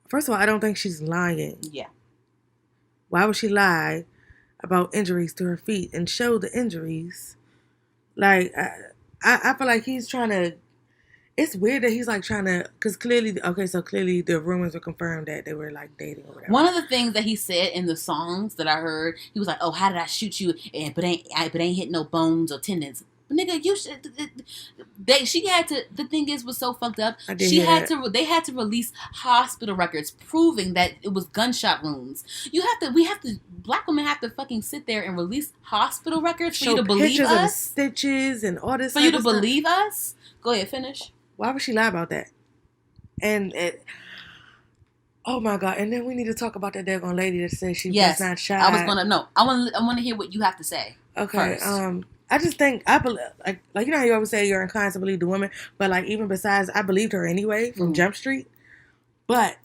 first of all, I don't think she's lying. Yeah. Why would she lie about injuries to her feet and show the injuries? Like, I feel like he's trying to. It's weird that he's like trying to, because clearly the rumors were confirmed that they were like dating or whatever. One of the things that he said in the songs that I heard, he was like, "Oh, how did I shoot you? But ain't hit no bones or tendons." nigga, you should. She had to. The thing is, was so fucked up. They had to release hospital records proving that it was gunshot wounds. We have to. Black women have to fucking sit there and release hospital records for you to believe us. Of stitches and all this. For you to believe us. Go ahead, finish. Why would she lie about that? And oh my God! And then we need to talk about that daggone lady that said she was not shot. I want to hear what you have to say. Okay. First. I just think I believe, like you know how you always say you're inclined to believe the woman, but like even besides, I believed her anyway from Jump Street. But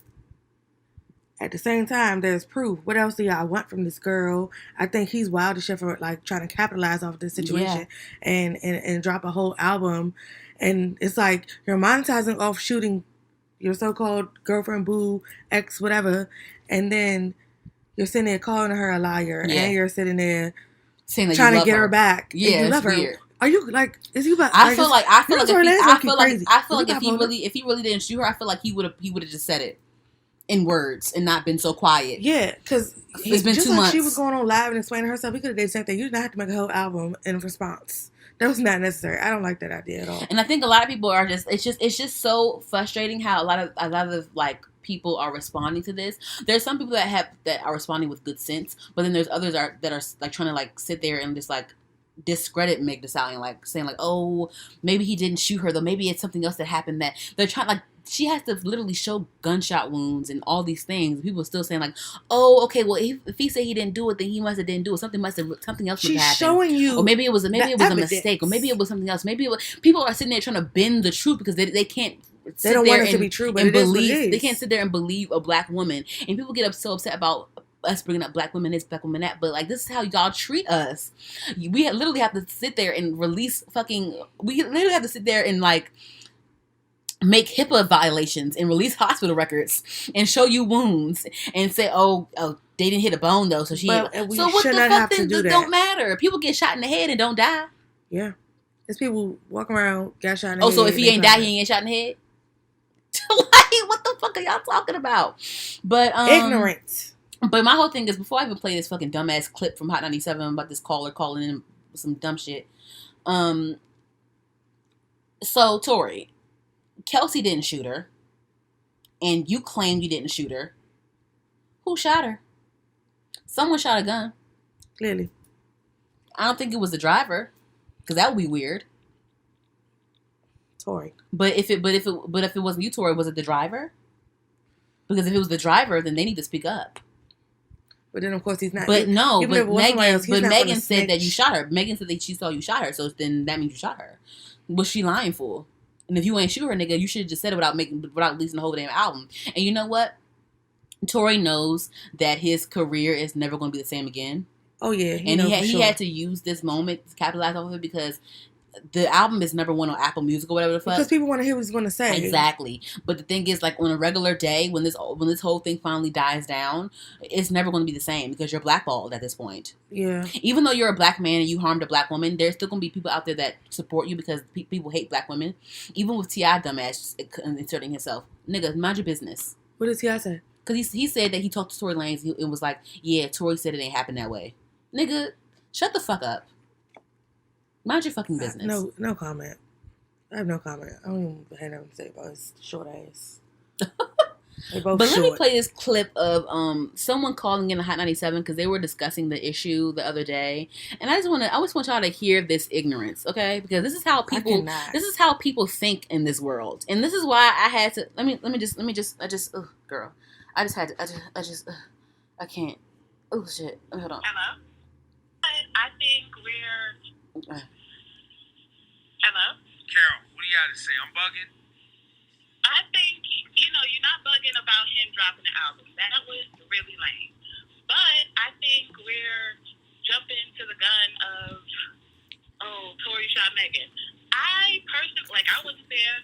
at the same time, there's proof. What else do y'all want from this girl? I think he's wild as shit for like trying to capitalize off this situation and drop a whole album. And it's like you're monetizing off shooting your so-called girlfriend, boo, ex, whatever, and then you're sitting there calling her a liar, and you're sitting there saying that trying to get her back. Yeah, you love her. Weird. Are you like? Is you about? I feel like if he really didn't shoot her, I feel like he would have just said it in words and not been so quiet. Yeah, because it's been 2 months. She was going on live and explaining herself. He could have done the same thing. You did not have to make a whole album in response. That was not necessary. I don't like that idea at all. And I think a lot of people are it's just so frustrating how a lot of like people are responding to this. There's some people that are responding with good sense, but then there's others that are like trying to like sit there and just like discredit Meg Thee Stallion, like saying like, oh, maybe he didn't shoot her though. Maybe it's something else that happened that they're trying like. She has to literally show gunshot wounds and all these things. People are still saying like, "Oh, okay. Well, if he said he didn't do it, then he must have didn't do it. Something else would happen." She's showing you, or maybe it was a mistake, or maybe it was something else. People are sitting there trying to bend the truth because they can't. They don't want it to be true, but they can't sit there and believe a black woman. And people get so upset about us bringing up black women this, black women that, but like this is how y'all treat us. We literally have to sit there and release We literally have to sit there and like. Make HIPAA violations and release hospital records and show you wounds and say, oh, they didn't hit a bone though, so she. So what the fuck? That don't matter. People get shot in the head and don't die. Yeah, there's people walking around got shot in the head. Oh, so if he ain't die, he ain't shot in the head. Like, what the fuck are y'all talking about? But ignorance. But my whole thing is before I even play this fucking dumbass clip from Hot 97 about this caller calling in with some dumb shit. So Tory. Kelsey didn't shoot her, and you claim you didn't shoot her. Who shot her? Someone shot a gun. Clearly. I don't think it was the driver, because that would be weird. Tory. But if it wasn't you, Tory, was it the driver? Because if it was the driver, then they need to speak up. But then of course he's not. But no, but Megan said that you shot her. Megan said that she saw you shot her, so then that means you shot her. What's she lying for? And if you ain't shoot her, nigga, you should have just said it without releasing the whole damn album. And you know what? Tory knows that his career is never going to be the same again. Oh yeah, he had to use this moment to capitalize off of it because the album is number one on Apple Music or whatever the fuck. Because people want to hear what he's going to say. Exactly. But the thing is, like, on a regular day, when this whole thing finally dies down, it's never going to be the same because you're blackballed at this point. Yeah. Even though you're a black man and you harmed a black woman, there's still going to be people out there that support you because people hate black women. Even with T.I. dumbass inserting himself. Nigga, mind your business. What did T.I. say? Because he said that he talked to Tory Lanez. It was like, yeah, Tory said it ain't happen that way. Nigga, shut the fuck up. Mind your fucking business. No comment. I have no comment. I don't even have nothing to say about his short ass. They both but short. Let me play this clip of someone calling in a Hot 97 because they were discussing the issue the other day, and I just want y'all to hear this ignorance, okay? Because this is how people think in this world, and this is why I had to. Girl, I can't. Oh shit! Hold on. Hello. I think we're. Hello? Carol, what do you got to say? I'm bugging? I think, you're not bugging about him dropping the album. That was really lame. But I think we're jumping to the gun of, Tory shot Megan. I personally, I wasn't there.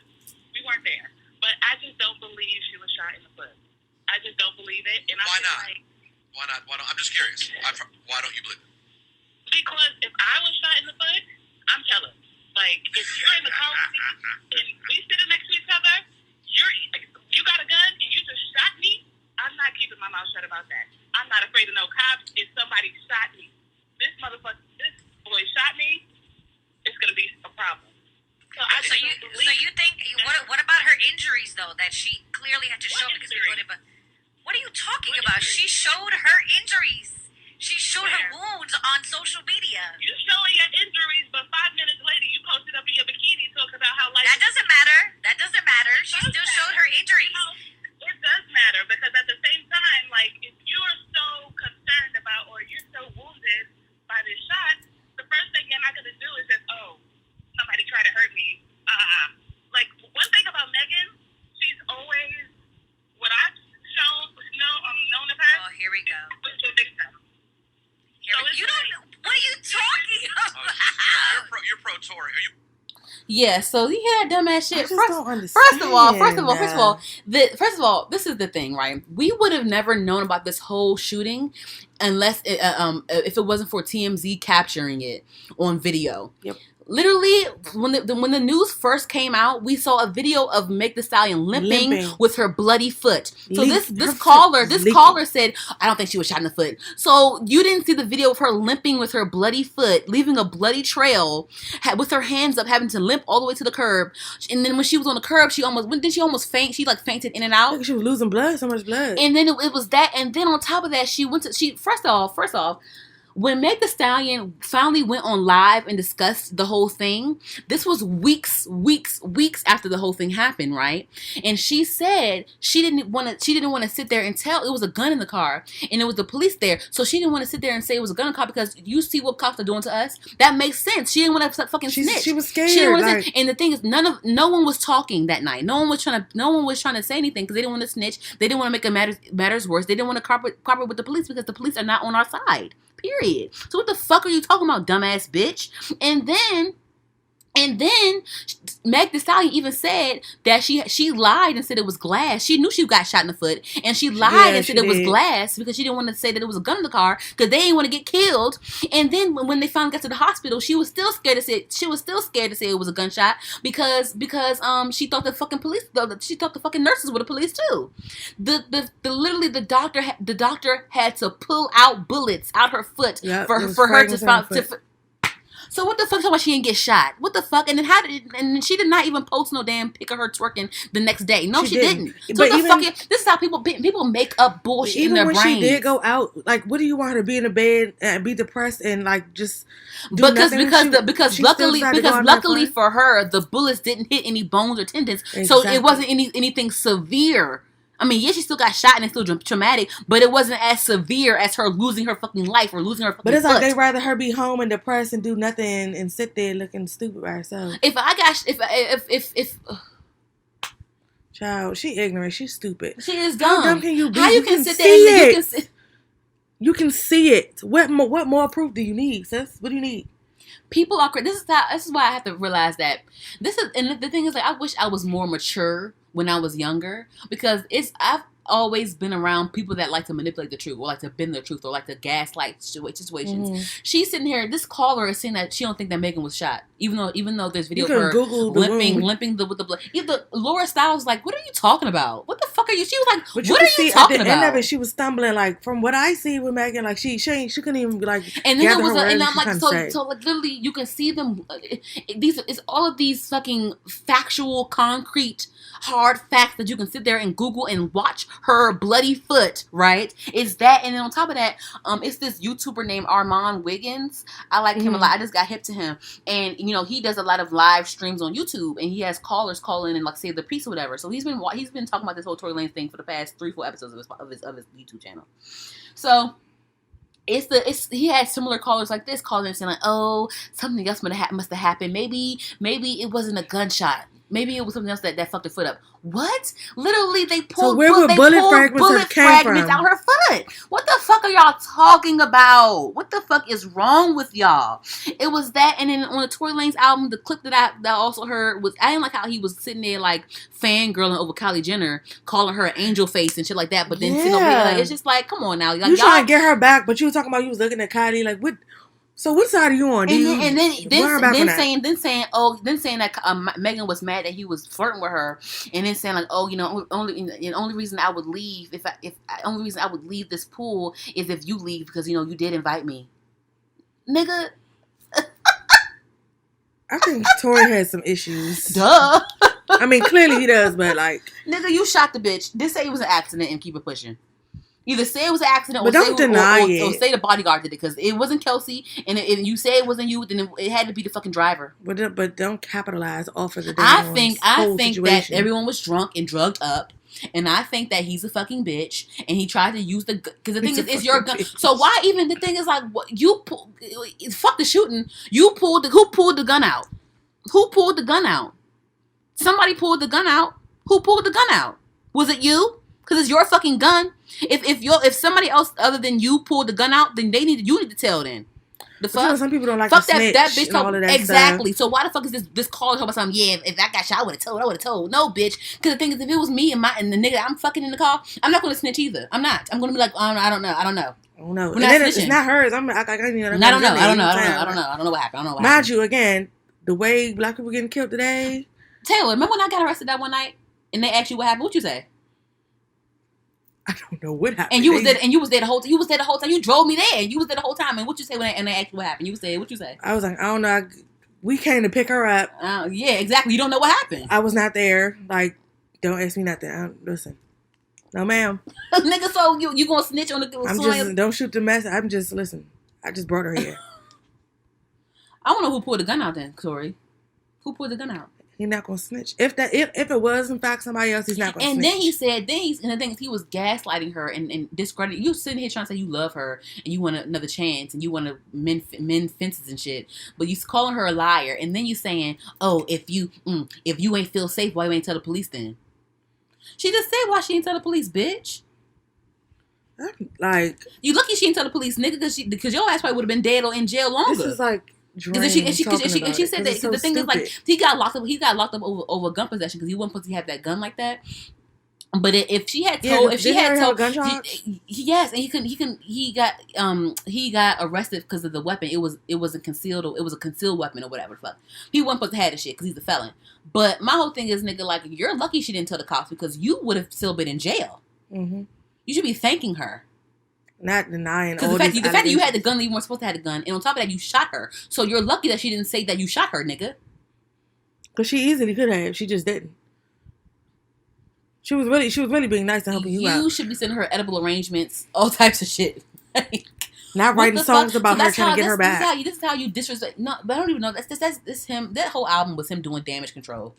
We weren't there. But I just don't believe she was shot in the foot. I just don't believe it. And Why not? Why not? I'm just curious. Why don't you believe it? Because if I was shot in the foot, I'm jealous. If you're in the car and we sitting next to each other, you got a gun and you just shot me, I'm not keeping my mouth shut about that. I'm not afraid of no cops. If somebody shot me, this boy shot me, it's going to be problem. So I So you think what about her injuries though that she clearly had to show because we voted? But what are you talking about? She showed her injuries. She showed her wounds on social media. You showing your injuries, but 5 minutes later you posted up in your bikini talking about how life. That doesn't matter. That doesn't matter. She still showed her injuries. It does matter because at the same time, like if you're so concerned about or you're so wounded by this shot, the first thing you're not gonna do is just somebody tried to hurt me. Like one thing about Megan, she's always what I've known of her. Oh, here we go. With the victim. You don't. What are you talking about? You're pro Tory. Are you? Yeah, so you hear that dumbass shit. I just don't understand. First of all, this is the thing, right? We would have never known about this whole shooting unless if it wasn't for TMZ capturing it on video. Yep. Literally, when the news first came out, we saw a video of Meg Thee Stallion limping with her bloody foot. So this caller said, I don't think she was shot in the foot. So you didn't see the video of her limping with her bloody foot, leaving a bloody trail, with her hands up, having to limp all the way to the curb. And then when she was on the curb, she almost faint. She like fainted in and out. She was losing blood, so much blood. And then it was that. And then on top of that, first off. When Meg Thee Stallion finally went on live and discussed the whole thing, this was weeks after the whole thing happened, right? And she said she didn't want to sit there and tell it was a gun in the car and it was the police there. So she didn't want to sit there and say it was a gun in the car because you see what cops are doing to us. That makes sense. She didn't want to fucking snitch. She was scared. She didn't want to and the thing is, no one was talking that night. No one was trying to say anything because they didn't want to snitch. They didn't want to make it matters worse. They didn't want to cooperate with the police because the police are not on our side. Period. So what the fuck are you talking about, dumbass bitch? And then Meg Thee Stallion even said that she lied and said it was glass. She knew she got shot in the foot, and she lied and said it was glass because she didn't want to say that it was a gun in the car because they didn't want to get killed. And then when they finally got to the hospital, she was still scared to say it was a gunshot because she thought the fucking police, she thought the fucking nurses were the police too. Literally the doctor had to pull out bullets out her foot for her to find. So what the fuck? Talking about she didn't get shot? What the fuck? And then she did not even post no damn pic of her twerking the next day. No, she didn't. So this is how people make up bullshit in their brains. Even when she did go out, like, what do you want her to be in a bed and be depressed and like just do nothing? Because luckily for her, the bullets didn't hit any bones or tendons, so it wasn't anything severe. I mean, yeah, she still got shot and it's still traumatic, but it wasn't as severe as her losing her fucking life or losing her fucking But it's foot. like they'd rather her be home and depressed and do nothing and sit there looking stupid by herself. Child, she ignorant. She's stupid. She is dumb. How dumb can you be? How you can sit there and you can see it. What more proof do you need, sis? What do you need? People are. This is why I have to realize that and the thing is, like, I wish I was more mature when I was younger because I've always been around people that like to manipulate the truth or like to bend the truth or like to gaslight situations. Mm-hmm. She's sitting here. This caller is saying that she don't think that Megan was shot, even though there's video of her limping with the blood. Laura Styles was like, "What are you talking about? What the fuck are you?" She was like, "What are you talking about?" At the end of it, she was stumbling. Like from what I see with Megan, like she couldn't even like. And then there was and I'm like, so like literally, you can see them. It's all of these fucking factual, concrete, hard facts that you can sit there and Google and watch her bloody foot, right? It's that, and then on top of that, it's this YouTuber named Armand Wiggins. I like him a lot. I just got hip to him, and he does a lot of live streams on YouTube, and he has callers call in and like say the piece or whatever. So he's been talking about this whole Tory Lanez thing for the past 3-4 episodes of his YouTube channel. So he had similar callers like this calling and saying like, oh, something else must have happened. Maybe it wasn't a gunshot. Maybe it was something else that fucked her foot up. What? Literally, they pulled bullet fragments out her foot. What the fuck are y'all talking about? What the fuck is wrong with y'all? It was that, and then on the Tory Lanez album, the clip that I also heard was, I didn't like how he was sitting there like fangirling over Kylie Jenner, calling her an angel face and shit like that. But then sitting over here, like, it's just like, come on now, like, you trying to get her back, but you were talking about you was looking at Kylie like what. So what side are you on? Then saying that Megan was mad that he was flirting with her, and then saying like, oh, only reason I would leave only reason I would leave this pool is if you leave because you did invite me, nigga. I think Tory has some issues. Duh. I mean, clearly he does, but like, Nigga, you shot the bitch. Just say it was an accident and keep it pushing. Either say it was an accident, but or don't deny it. Or say the bodyguard did it because it wasn't Kelsey, and if you say it wasn't you, then it had to be the fucking driver. But don't capitalize off of the. I think situation. that everyone was drunk and drugged up, and I think that he's a fucking bitch, and he tried to use the because the thing is it's your gun. Bitch. So why even the thing is like what you pull, fuck the shooting. Who pulled the gun out? Who pulled the gun out? Somebody pulled the gun out. Who pulled the gun out? Was it you? Because it's your fucking gun. If somebody else other than you pulled the gun out, then you need to tell then. The fuck? So some people don't like fuck to snitch that bitch and all of that exactly. stuff. So why the fuck is this call talking about something? Yeah, if I got shot, I would have told. No, bitch. Because the thing is, if it was me and the nigga I'm fucking in the car, I'm not gonna snitch either. I'm not. I'm gonna be like, I don't know. Oh no, We're not snitching. It's not hers. I don't know. I don't know what happened. Mind you, again, the way black people getting killed today. Taylor, remember when I got arrested that one night and they asked you what happened? What you say? I don't know what happened. And you was there. And you was there the whole time. You was there the whole time. You drove me there. And you was there the whole time. And what you say when they asked you what happened? You say what you say? I was like, I don't know. We came to pick her up. Yeah, exactly. You don't know what happened. I was not there. Like, don't ask me nothing. Listen, no, ma'am. Nigga, so you gonna snitch on the? I'm just don't shoot the mess. I'm just listen. I just brought her here. I don't know who pulled the gun out then, Tory. Who pulled the gun out? He's not gonna snitch. If it was in fact somebody else, he's not gonna snitch. And then he said, and the thing is, he was gaslighting her and discrediting. You sitting here trying to say you love her and you want another chance and you want to mend fences and shit, but you calling her a liar. And then you saying, oh, if you ain't feel safe, why you ain't tell the police then? She just said why she ain't tell the police, bitch. Like, you lucky she didn't tell the police, nigga, because your ass probably would have been dead or in jail longer. This is like. And she said that because the thing is like he got locked up over gun possession because he wasn't supposed to have that gun like that. But if she had told, yes, and he got arrested because of the weapon. It was a concealed weapon or whatever the fuck. He wasn't supposed to have the shit because he's a felon. But my whole thing is, nigga, like you're lucky she didn't tell the cops because you would have still been in jail. Mm-hmm. You should be thanking her. Not denying because the fact that you had the gun, you weren't supposed to have the gun, and on top of that, you shot her. So you're lucky that she didn't say that you shot her, nigga. Because she easily could have. She just didn't. She was really being nice and helping you out. You should be sending her edible arrangements, all types of shit. Not writing songs about her trying to get her back. This is how you disrespect. No, but I don't even know. That's him. That whole album was him doing damage control.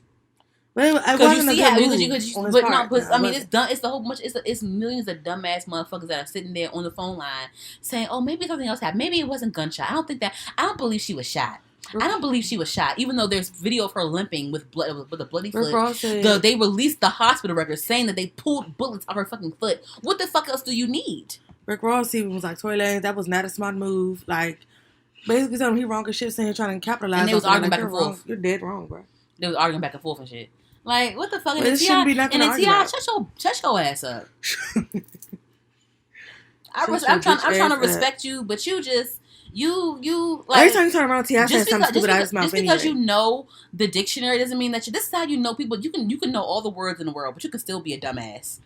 Because you see how, I mean, it's done. It's the whole bunch. It's millions of dumbass motherfuckers that are sitting there on the phone line saying, "Oh, maybe something else happened. Maybe it wasn't gunshot." I don't believe she was shot. I don't believe she was shot, even though there's video of her limping with blood, with a bloody foot. They released the hospital records saying that they pulled bullets off her fucking foot. What the fuck else do you need? Rick Ross even was like, Tory Lanez, that was not a smart move. Like, basically telling him he wrong as shit, saying trying to capitalize. And they was arguing back and forth. You're dead wrong, bro. They was arguing back and forth and shit. Like, what the fuck? Well, shouldn't be nothing to argue about. Shut your ass up. I'm trying to respect you, but you just you like. Every time you turn around, T.I. says something stupid out of his mouth. Just because you know the dictionary doesn't mean that this is how you know people. You can know all the words in the world, but you can still be a dumbass.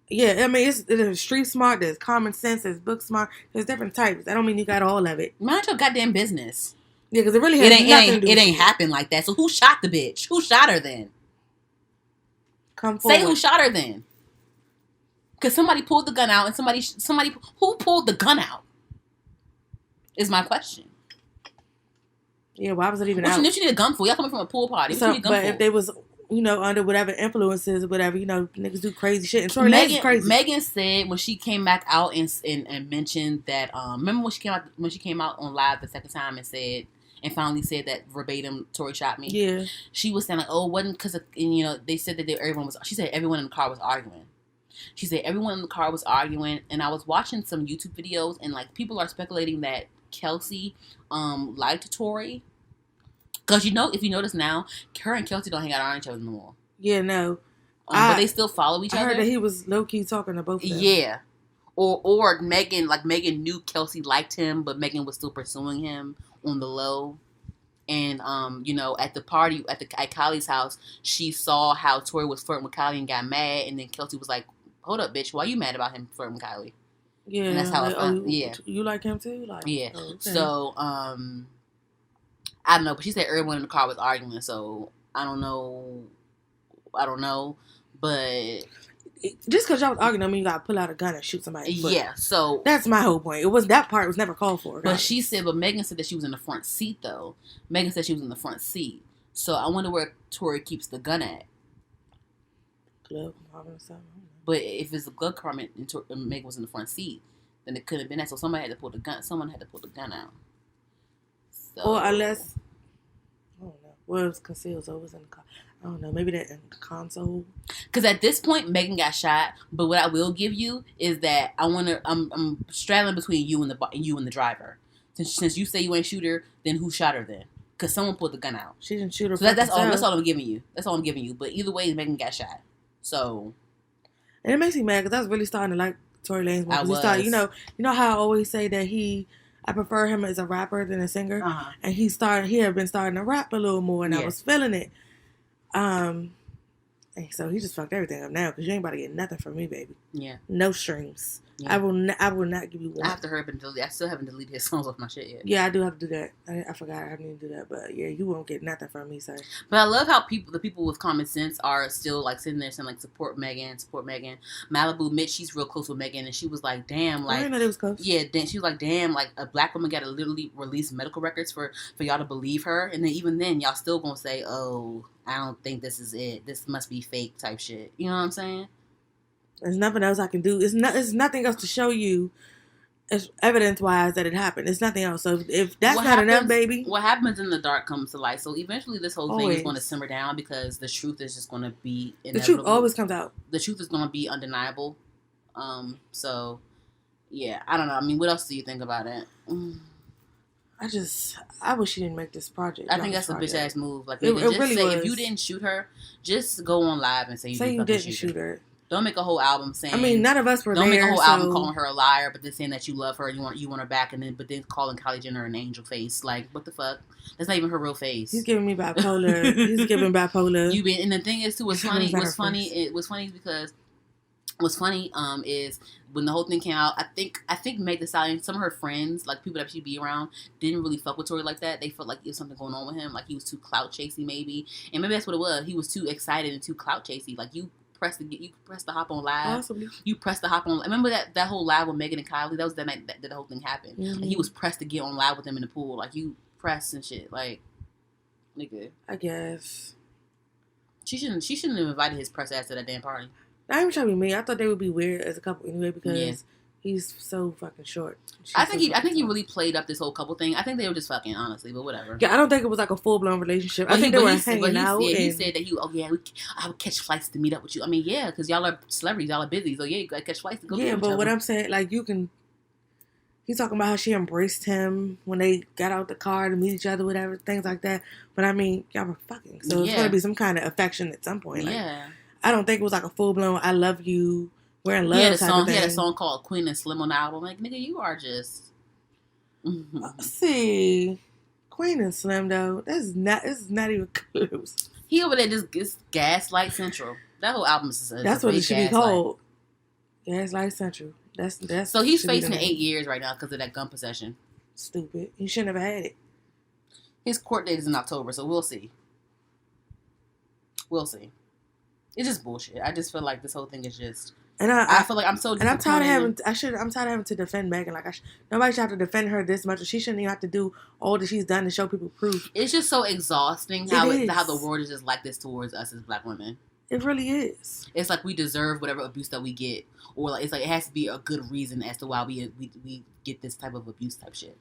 Yeah, I mean, there's street smart, there's common sense, there's book smart, there's different types. I don't mean you got all of it. Mind your goddamn business. Yeah, because it really has nothing to do with it ain't happened like that. So who shot the bitch? Who shot her then? Come forward. Say who shot her then. Because somebody pulled the gun out and somebody who pulled the gun out is my question. Yeah, why was it even out? What you need a gun for? Y'all coming from a pool party. What you need a gun for? If they was, under whatever influences or whatever, niggas do crazy shit. And Tory Lanez is crazy. Megan said when she came back out and mentioned that, remember when she came out on live the second time and finally said that verbatim, Tory shot me. Yeah. She was saying like, oh, it wasn't because of, they said that she said everyone in the car was arguing. She said everyone in the car was arguing, and I was watching some YouTube videos, and like people are speculating that Kelsey lied to Tory. Because if you notice now, her and Kelsey don't hang out around each other no more. Yeah, no. But they still follow each other. I heard that he was low-key talking to both of them. Yeah. Or Megan knew Kelsey liked him, but Megan was still pursuing him on the low. And, at the party, at Kylie's house, she saw how Tory was flirting with Kylie and got mad. And then Kelsey was like, hold up, bitch. Why you mad about him flirting with Kylie? Yeah. And that's how I found. Yeah. You like him too? Like, yeah. Oh, okay. So, I don't know, but she said everyone in the car was arguing, so I don't know, but just because y'all was arguing, don't mean you gotta pull out a gun and shoot somebody. Yeah, so that's my whole point. It was that part was never called for. But she said, but Megan said that she was in the front seat though. Megan said she was in the front seat, so I wonder where Tory keeps the gun at. Glove compartment or something. But if it's a glove compartment and Megan was in the front seat, then it couldn't have been that. So somebody had to pull the gun. Someone had to pull the gun out. So, or unless, I don't know. Well, it was concealed, so it was in the car. I don't know. Maybe that in the console. Because at this point, Megan got shot. But what I will give you is that I'm straddling between you and the driver. Since you say you ain't shoot her, then who shot her then? Because someone pulled the gun out. She didn't shoot her. So that's all I'm giving you. That's all I'm giving you. But either way, Megan got shot. So. And it makes me mad because I was really starting to like Tory Lanez more. I was. You know how I always say that I prefer him as a rapper than a singer. Uh-huh. And he had been starting to rap a little more, and I was feeling it. And so he just fucked everything up now because you ain't about to get nothing from me, baby. Yeah. No streams. Yeah. I will not give you one. I have to hurry up and delete. I still haven't deleted his songs off my shit yet. Yeah, I do have to do that. I forgot I need to do that. But yeah, you won't get nothing from me, sir. But I love how the people with common sense are still like sitting there saying like support Megan. Malibu Mitch, she's real close with Megan, and she was like, damn, like I didn't know they was close. Yeah, then she was like, damn, like a black woman got to literally release medical records for y'all to believe her, and then even then y'all still gonna say, oh, I don't think this is it. This must be fake type shit. You know what I'm saying? There's nothing else I can do. It's nothing else to show you, as evidence-wise, that it happened. It's nothing else. So if that's not enough, baby. What happens in the dark comes to light. So eventually this whole thing is going to simmer down because the truth is just going to be inevitable. The truth always comes out. The truth is going to be undeniable. So, yeah. I don't know. I mean, what else do you think about it? I wish she didn't make this project. I think that's a bitch ass move. Like, it really say was. If you didn't shoot her, just go on live and say you didn't shoot her. Don't make a whole album saying. I mean, none of us were there. Don't make a whole album calling her a liar, but then saying that you love her, you want her back, but then calling Kylie Jenner an angel face. Like, what the fuck? That's not even her real face. He's giving me bipolar. He's giving bipolar. And the thing is too, what's funny is because what's funny is when the whole thing came out, I think Meg Thee Stallion, some of her friends, like people that she'd be around, didn't really fuck with Tory like that. They felt like there was something going on with him, like he was too clout chasey maybe, and maybe that's what it was. He was too excited and too clout chasey. Like you press the hop on live. Possibly. You press the hop on. Remember that whole live with Megan and Kylie? That was the night that the whole thing happened. Mm-hmm. And he was pressed to get on live with them in the pool. Like you pressed and shit. Like, nigga. I guess she shouldn't have invited his press ass to that damn party. Not even trying to be me. I thought they would be weird as a couple anyway because he's so fucking short. I think he really played up this whole couple thing. I think they were just fucking, honestly, but whatever. Yeah, I don't think it was like a full blown relationship. I think they were hanging out. He said that I would catch flights to meet up with you. I mean, yeah, because y'all are celebrities, y'all are busy, so yeah, you gotta catch flights to go. Yeah, but what I'm saying, like you can. He's talking about how she embraced him when they got out the car to meet each other, whatever, things like that. But I mean, y'all were fucking, so it's gonna be some kind of affection at some point. Like, yeah. I don't think it was like a full blown "I love you, we're in love" He had a song called "Queen and Slim" on the album. Like, nigga, you are just. See, Queen and Slim though, this is not even close. He over there just Gaslight Central. That whole album is that's what it should be called. Gaslight Central. That's so he's facing 8 years right now because of that gun possession. Stupid. He shouldn't have had it. His court date is in October, so we'll see. We'll see. It's just bullshit. I just feel like this whole thing is just. And I feel like I'm so. And I'm tired of having. I'm tired of having to defend Megan. Like nobody should have to defend her this much. She shouldn't even have to do all that she's done to show people proof. It's just so exhausting how the world is just like this towards us as black women. It really is. It's like we deserve whatever abuse that we get, or like it's like it has to be a good reason as to why we get this type of abuse type shit.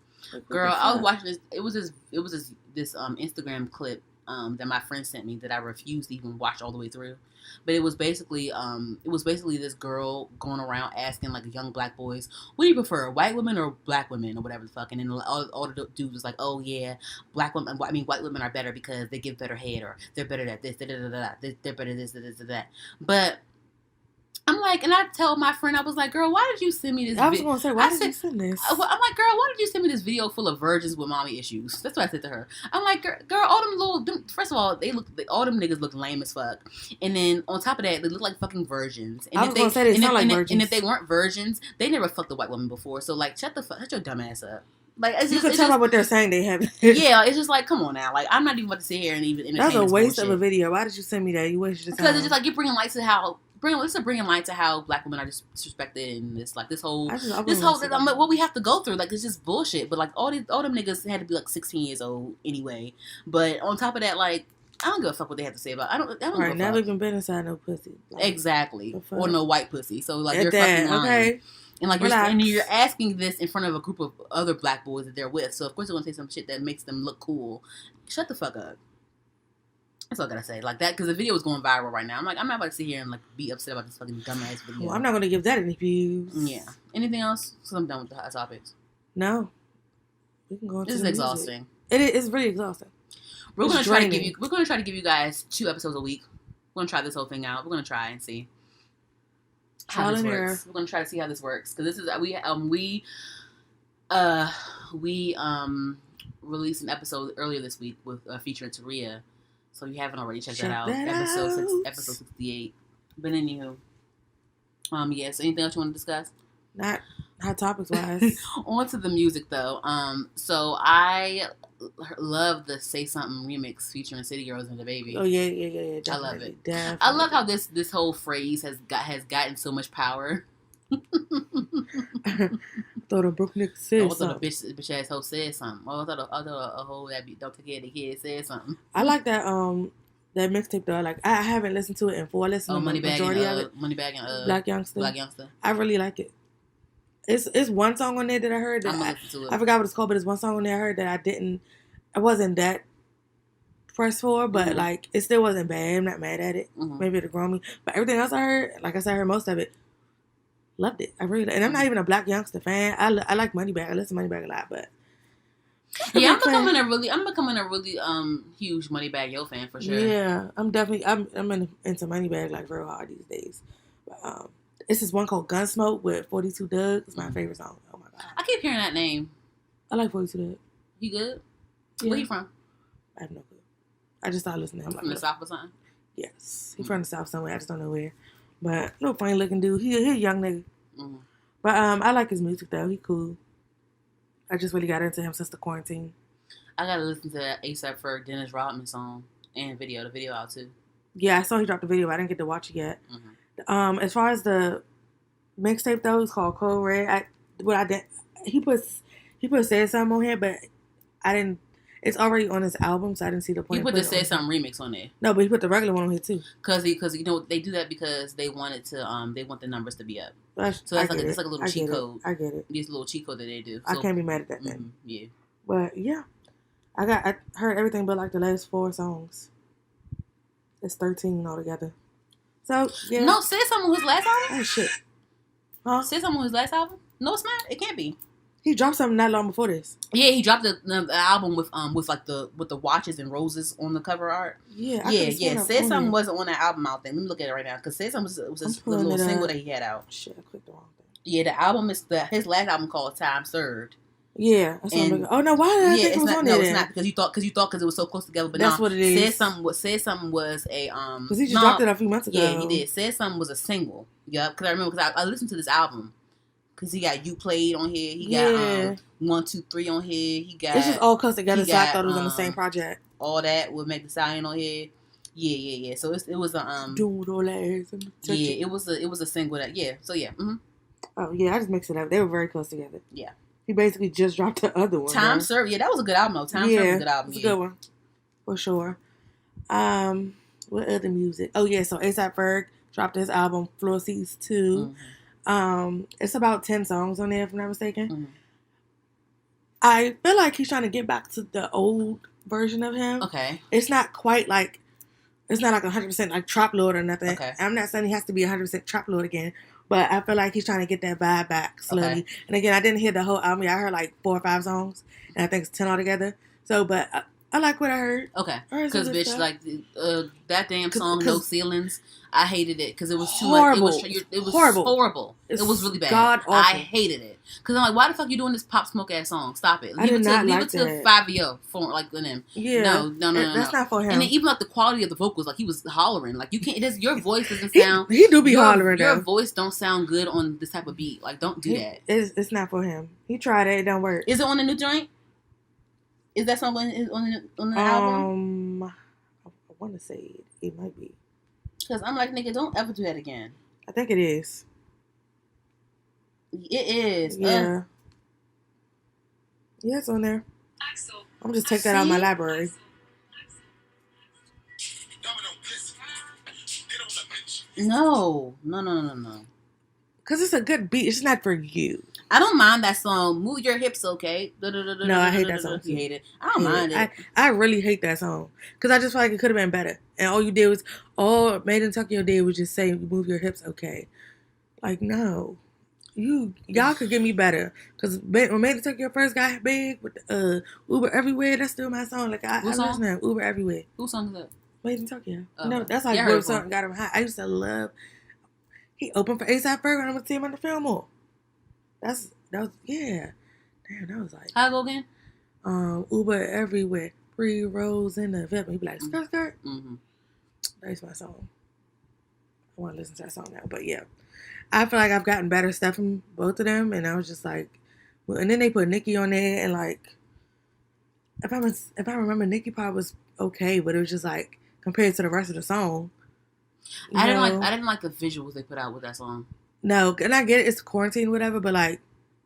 Girl, I was watching this. It was this Instagram clip that my friend sent me that I refused to even watch all the way through. But it was basically this girl going around asking like young black boys, what do you prefer, white women or black women or whatever the fuck? And then all the dudes was like, oh yeah, white women are better because they give better head, or they're better at this, they're better at this, that. But I'm like, and I tell my friend, I was like, girl, why did you send me this video? I was going to say, why did you send this? I'm like, girl, why did you send me this video full of virgins with mommy issues? That's what I said to her. I'm like, girl, all them first of all, all them niggas look lame as fuck. And then on top of that, they look like fucking virgins. And I was going to say they sound like virgins. And if they weren't virgins, they never fucked a white woman before. So like, shut your dumb ass up. Like, it's You just, can it's tell just, by what they're saying they have. yeah, it's just like, come on now. Like, I'm not even about to sit here and even entertain That's a this waste bullshit. of a video. Why did you send me that? You wasted your time. Because it's just like you're bringing light to how bringing light to how black women are disrespected and this whole what we have to go through. Like, it's just bullshit. But like all them niggas had to be like 16 years old anyway. But on top of that, like, I don't give a fuck what they have to say about. I don't give a fuck. Never even been inside no pussy. Like, exactly, or no white pussy. So like, you're that, fucking lying. Okay. And like you're asking this in front of a group of other black boys that they're with. So of course they're gonna say some shit that makes them look cool. Shut the fuck up. That's all I gotta say. Like that, because the video is going viral right now. I'm like, I'm not about to sit here and like be upset about this fucking dumbass video. Well, I'm not gonna give that any views. Yeah. Anything else? So I'm done with the hot topics. No. We can go into This is exhausting. It's really exhausting. We're gonna try to give you guys 2 episodes a week. We're gonna try this whole thing out. We're gonna try and see how this works. We're gonna try to see how this works, because this is we released an episode earlier this week with featuring Taria. So if you haven't already, check that out. Episode 68. But anywho, yes. Anything else you want to discuss? Not hot topics wise. On to the music though. So I love the "Say Something" remix featuring City Girls and DaBaby. Oh yeah. Definitely, I love it. Definitely. I love how this whole phrase has gotten so much power. Thought a broke nigga said I thought something. a bitch ass hoe said something. I thought a hoe that don't take care of the kid said something. I like that mixtape though. Like I haven't listened to it in full. I listened to the majority of it. Moneybagg and Black Youngster. I really like it. It's one song on there that I heard that I forgot what it's called, but it's one song on there I heard that I wasn't that pressed for, but like it still wasn't bad. I'm not mad at it. Maybe it'll grow me. But everything else I heard, like I said, I heard most of it. Loved it. I really, and I'm not even a Black Youngster fan. I like Moneybagg. I listen to Moneybagg a lot, but yeah, I'm becoming a really huge Moneybagg Yo fan for sure. Yeah, I'm into Moneybagg like real hard these days. But it's this one called Gunsmoke with 42 Doug. It's my favorite song. Oh my god, I keep hearing that name. I like 42 Doug. He good? Yeah. Where he from? I have no clue. I just started listening to him. From the South or something? Yes, he's from the South somewhere. I just don't know where. But no funny looking dude. He a young nigga. But I like his music though. He cool. I just really got into him since the quarantine. I gotta listen to that ASAP Ferg Dennis Rodman song and video. The video out too. Yeah, I saw he dropped the video. But I didn't get to watch it yet. As far as the mixtape though, it's called Code Red. He put Said Something on here, but I didn't. It's already on his album, so I didn't see the point. He put the Say Something remix on there. No, but he put the regular one on here too. Because you know they do that because they wanted to they want the numbers to be up. So that's like a little cheat code. I get it. These little cheat code that they do. So, I can't be mad at that then. Yeah. But yeah, I heard everything but like the last 4 songs. It's 13 altogether. So yeah. No, Say Something was his last album. Oh shit. Huh? Say Something was his last album. No, it's not. It can't be. He dropped something not long before this. Yeah, he dropped the album with the watches and roses on the cover art. Yeah. Say Something wasn't on that album out there. Let me look at it right now, because Say Something was the little single that he had out. Shit, I clicked the wrong thing. Yeah, the album is his last album called Time Served. Yeah, that's what I'm looking. Oh no, why did I think it was on there? No, it's not, because you thought it was so close together. But that's what it is. Said Something was a because he just dropped it a few months ago. Yeah, he did. Said Something was a single. Yeah, because I remember I listened to this album. Because he got You Played on here. He got 1, 2, 3 on here. He got. It's just all close together, so I thought it was on the same project. All that would make the Stallion on here. Yeah. So it was a Doing all that ass. Yeah, it was a single that So yeah. Mm-hmm. Oh yeah, I just mixed it up. They were very close together. Yeah. He basically just dropped the other one. Time Served. Yeah, that was a good album though. Time Served was a good album. It's a good one. For sure. What other music? Oh yeah, so A$AP Ferg dropped his album Floor Seats 2. It's about 10 songs on there, if I'm not mistaken. I feel like he's trying to get back to the old version of him. Okay. It's not quite like, it's not like 100% like Trap Lord or nothing. Okay. I'm not saying he has to be 100% Trap Lord again, but I feel like he's trying to get that vibe back slowly. Okay. And again, I didn't hear the whole album. I heard like 4 or 5 songs, and I think it's 10 altogether. So, but I like what I heard. Okay, I heard because some good bitch, stuff. like that damn song, 'Cause- No Ceilings. I hated it because it was too Horrible. much. It was Horrible. horrible. It's it was really bad. god-awful. I hated it because I'm like, why the fuck you doing this Pop Smoke ass song? Stop it. I did not leave like it to that. 5-0 for like them. Yeah. No. That's not for him. And then even like the quality of the vocals, like he was hollering. Like you can't. Your voice doesn't he, sound. he do be your, hollering Your though. voice don't sound good on this type of beat. Like don't do that. It's not for him. He tried it. It don't work. Is it on the new joint? Is that song on the album? I want to say it might be. Because I'm like, nigga, don't ever do that again. I think it is. It is. Yeah. Yeah, it's on there. I'm just take that out of my library. No. Cause it's a good beat. It's not for you. I don't mind that song. Move your hips, okay? No, I hate that song. You hate it. I don't mind it. I really hate that song. Cause I just feel like it could have been better. And all you did was, all Made in Tokyo did was just say, move your hips, okay? Like, no. Y'all could get me better. Cause when Made in Tokyo first got big with Uber Everywhere, that's still my song. Like, I listen to Uber Everywhere. Whose song is that? Made in Tokyo. Oh. No, that's like what song got him hot. I used to love. He opened for A$AP Ferg and I'm gonna see him on the film more. That was yeah. Damn, that was like How I go again? Uber Everywhere, 3 rows in the VIP. He be like skirt skirt. Mm-hmm. That's my song. I want to listen to that song now, but yeah, I feel like I've gotten better stuff from both of them, and I was just like, well, and then they put Nicki on there, and like, if I remember, Nicki part was okay, but it was just like compared to the rest of the song. I didn't like the visuals they put out with that song. No, and I get it, it's quarantine, whatever, but like,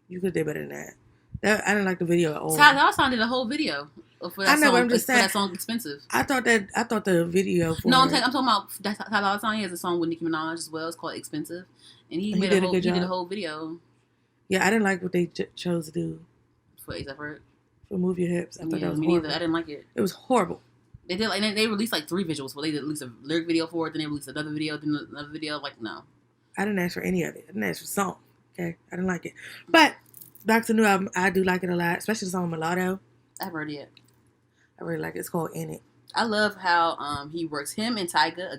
you could do better than that. I didn't like the video at all. Ty Dolla $ign did a whole video for that I know, song. but I'm just saying, for that song Expensive. I thought the video for I'm talking about that Ty Dolla $ign. He has a song with Nicki Minaj as well. It's called Expensive, and he did a whole video. Yeah, I didn't like what they chose to do for A$AP Ferg. For Move Your Hips. I thought that was me horrible. neither. I didn't like it. It was horrible. They did, and they released like 3 visuals. Well, they did release a lyric video for it, then they released another video, then another video. Like, no. I didn't ask for any of it. I didn't ask for song. Okay? I didn't like it. But, back to the new album, I do like it a lot, especially the song Mulatto. I haven't heard it yet. I really like it. It's called In It. I love how he works. Him and Tyga.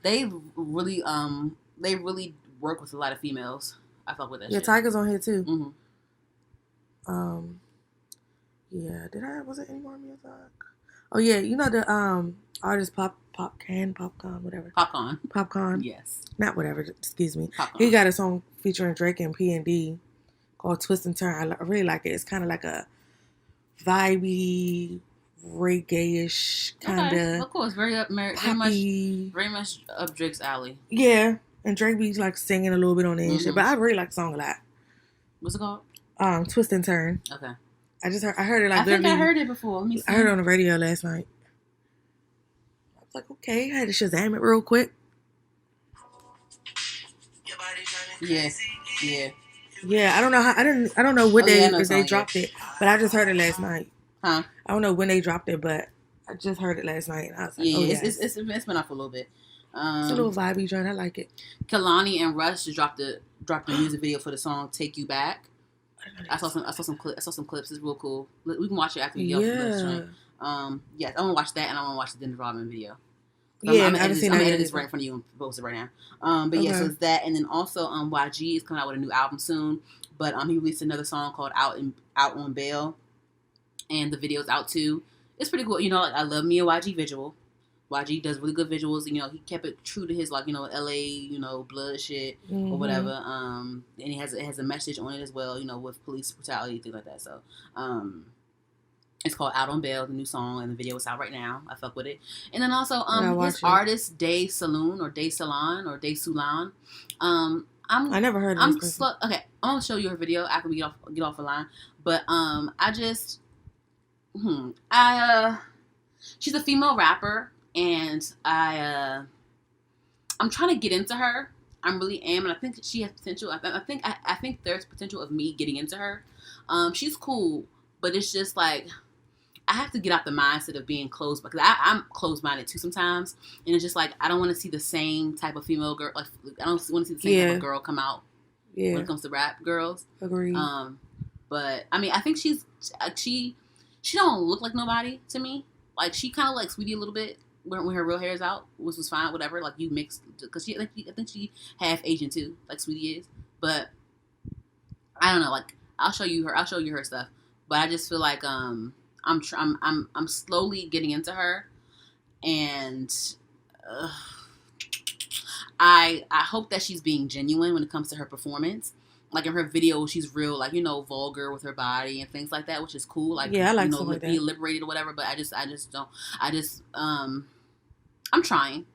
They really work with a lot of females. I fuck with that shit. Tyga's on here too. Mm-hmm. Yeah, was it any more music? Oh yeah, you know the artist Popcorn. Yes. Not whatever, excuse me. Popcorn. He got a song featuring Drake and P&D called Twist and Turn. I really like it. It's kind of like a vibey, reggae-ish kind of. Of course, very much up Drake's alley. Yeah, and Drake be like singing a little bit on it and shit. But I really like the song a lot. What's it called? Twist and Turn. Okay. I heard it like. I think I heard it before. Let me see. I heard it on the radio last night. I was like, okay, I had to Shazam it real quick. Yeah. Yeah, I don't know how. I don't know what if they song, dropped it, but I just heard it last night. Huh? I don't know when they dropped it, but I just heard it last night. And I was like, it's been out for a little bit. It's a little vibey joint. I like it. Kalani and Rush just dropped the music video for the song "Take You Back." I saw some clips. It's real cool. We can watch it after we get off this joint. Yes, I want to watch that, and I want to watch the Dennis Rodman video. I'm gonna edit this right in front of you and post it right now. But yeah, so it's that, and then also YG is coming out with a new album soon. But he released another song called "Out on Bail," and the video's out too. It's pretty cool. You know, I love me a YG visual. YG does really good visuals. You know, he kept it true to his LA, blood shit or whatever. And it has a message on it as well. You know, with police brutality, things like that. So, it's called "Out on Bail," the new song, and the video is out right now. I fuck with it. And then also, his artist Day Salon. I never heard of this person. Okay, I'm gonna show you her video after we get off the line. But she's a female rapper. And I'm trying to get into her. I really am, and I think she has potential. I think there's potential of me getting into her. She's cool, but it's just like I have to get out the mindset of being closed, because I'm closed-minded too sometimes, and it's just like I don't want to see the same type of female girl. Like I don't want to see the same type of girl come out when it comes to rap girls. Agreed. But I mean, I think she she don't look like nobody to me. Like, she kind of like Sweetie a little bit when her real hair is out, which was fine, whatever. Like, you mixed, because I think she half Asian too, like Sweetie is. But I don't know. Like, I'll show you her stuff. But I just feel like I'm slowly getting into her, and I hope that she's being genuine when it comes to her performance. Like, in her video, she's real, like, you know, vulgar with her body and things like that, which is cool. Like, yeah, I like, you know, something like being that. liberated or whatever. But I'm trying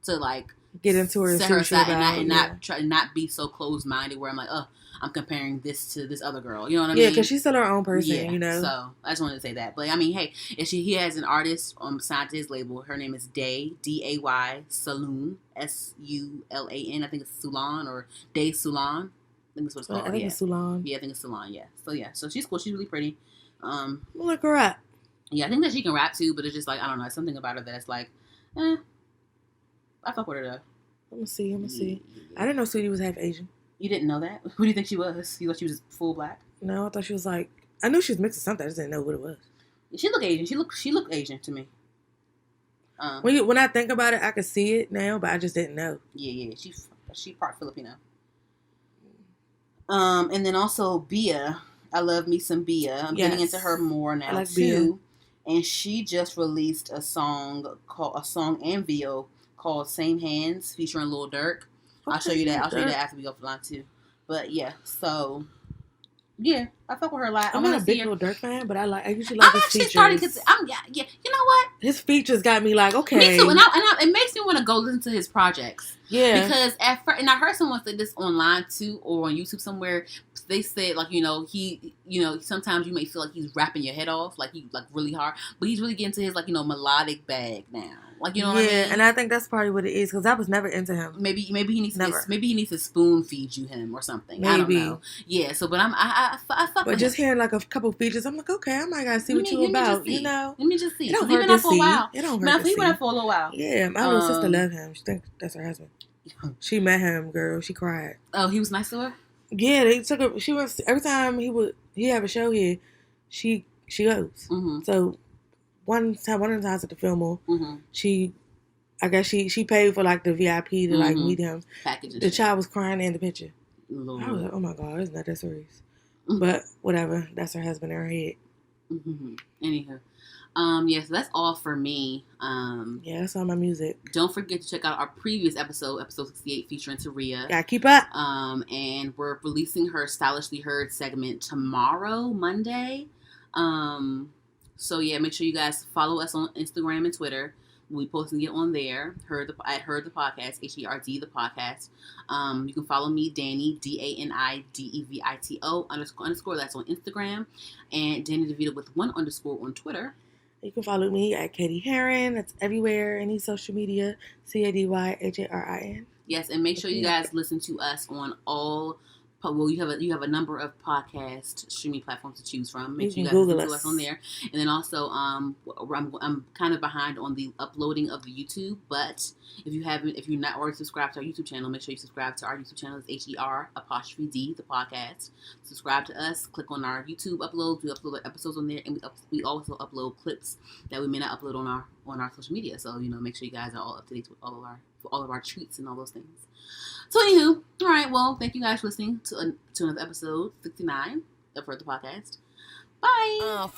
to, like, Get into her, set her aside and not be so closed minded where I'm like, oh, I'm comparing this to this other girl. You know what I mean? Yeah, because she's still her own person. Yeah, you know. So I just wanted to say that. But I mean, hey, he has an artist signed to his label. Her name is Day Day Saloon Sulan. I think it's Sulan or Day Sulan. I think that's what it's called. I think it's Sulan. Yeah, I think it's Sulan. Yeah. So she's cool. She's really pretty. Look her up. Yeah, I think that she can rap too, but it's just like, I don't know, something about her that's like, I fuck with her though. Let me see. I didn't know Sweetie was half Asian. You didn't know that? Who do you think she was? You thought she was full black? No, I thought she was like, I knew she was mixed with something. I just didn't know what it was. She looked Asian. She looked Asian to me. When I think about it, I can see it now, but I just didn't know. Yeah. She part Filipino. And then also Bia. I love me some Bia. I'm getting into her more now like too. Bia. And she just released a song and video called "Same Hands" featuring Lil Durk. Okay, I'll show you that. I'll show you that after we go offline too. But yeah, so yeah, I fuck with her a lot. I'm not a big Lil Durk fan, but I usually like his features. Starting because you know what? His features got me like, okay. Me too, and it makes me want to go listen to his projects. Yeah, because at first, and I heard someone say this online too, or on YouTube somewhere. They said, like, sometimes you may feel like he's rapping your head off, like, really hard, but he's really getting to his, like, melodic bag now. Like, you know what I mean? Yeah, and I think that's probably what it is, because I was never into him. Maybe he needs to spoon feed you him or something. Maybe. I don't know. Yeah, so, but I fuck with just him. Hearing, like, a couple features, I'm like, okay, I might gotta see what you about, you know? Let me just see. It don't hurt to see. It don't hurt to see. He been out for a little while. Yeah, my little sister love him. She think that's her husband. She met him, girl. She cried. Oh, he was nice to her? Yeah, they took her. She was every time he have a show here, she goes. Mm-hmm. So one of the times at the Fillmore, mm-hmm. I guess she paid for like the VIP to like meet him. Package. The child was crying in the picture. Lord. I was like, oh my god, it's not that serious. Mm-hmm. But whatever, that's her husband in her head. Mm-hmm. Anywho. So that's all for me. Yeah, that's all my music. Don't forget to check out our previous episode 68, featuring Taria. Gotta keep up. And we're releasing her Stylishly Heard segment tomorrow, Monday. So yeah, make sure you guys follow us on Instagram and Twitter. We posting it on there. Heard the podcast, HERD the podcast. You can follow me, Dani, DANIDEVITO __ that's on Instagram, and Dani DeVito with 1 _ on Twitter. You can follow me at Katie Heron. That's everywhere, any social media. CADYHARIN. Yes, and make sure you guys listen to us on all. Well, you have a number of podcast streaming platforms to choose from. Make sure you guys listen to us on there. And then also, I'm kind of behind on the uploading of the YouTube, but if you're not already subscribed to our YouTube channel, make sure you subscribe to our YouTube channel. It's HER_D the podcast. Subscribe to us. Click on our YouTube uploads. We upload episodes on there, and we also upload clips that we may not upload on our social media. So make sure you guys are all up to date with all of our treats and all those things. So anywho, all right, well, thank you guys for listening to another episode 69 of Heard the Podcast. Bye.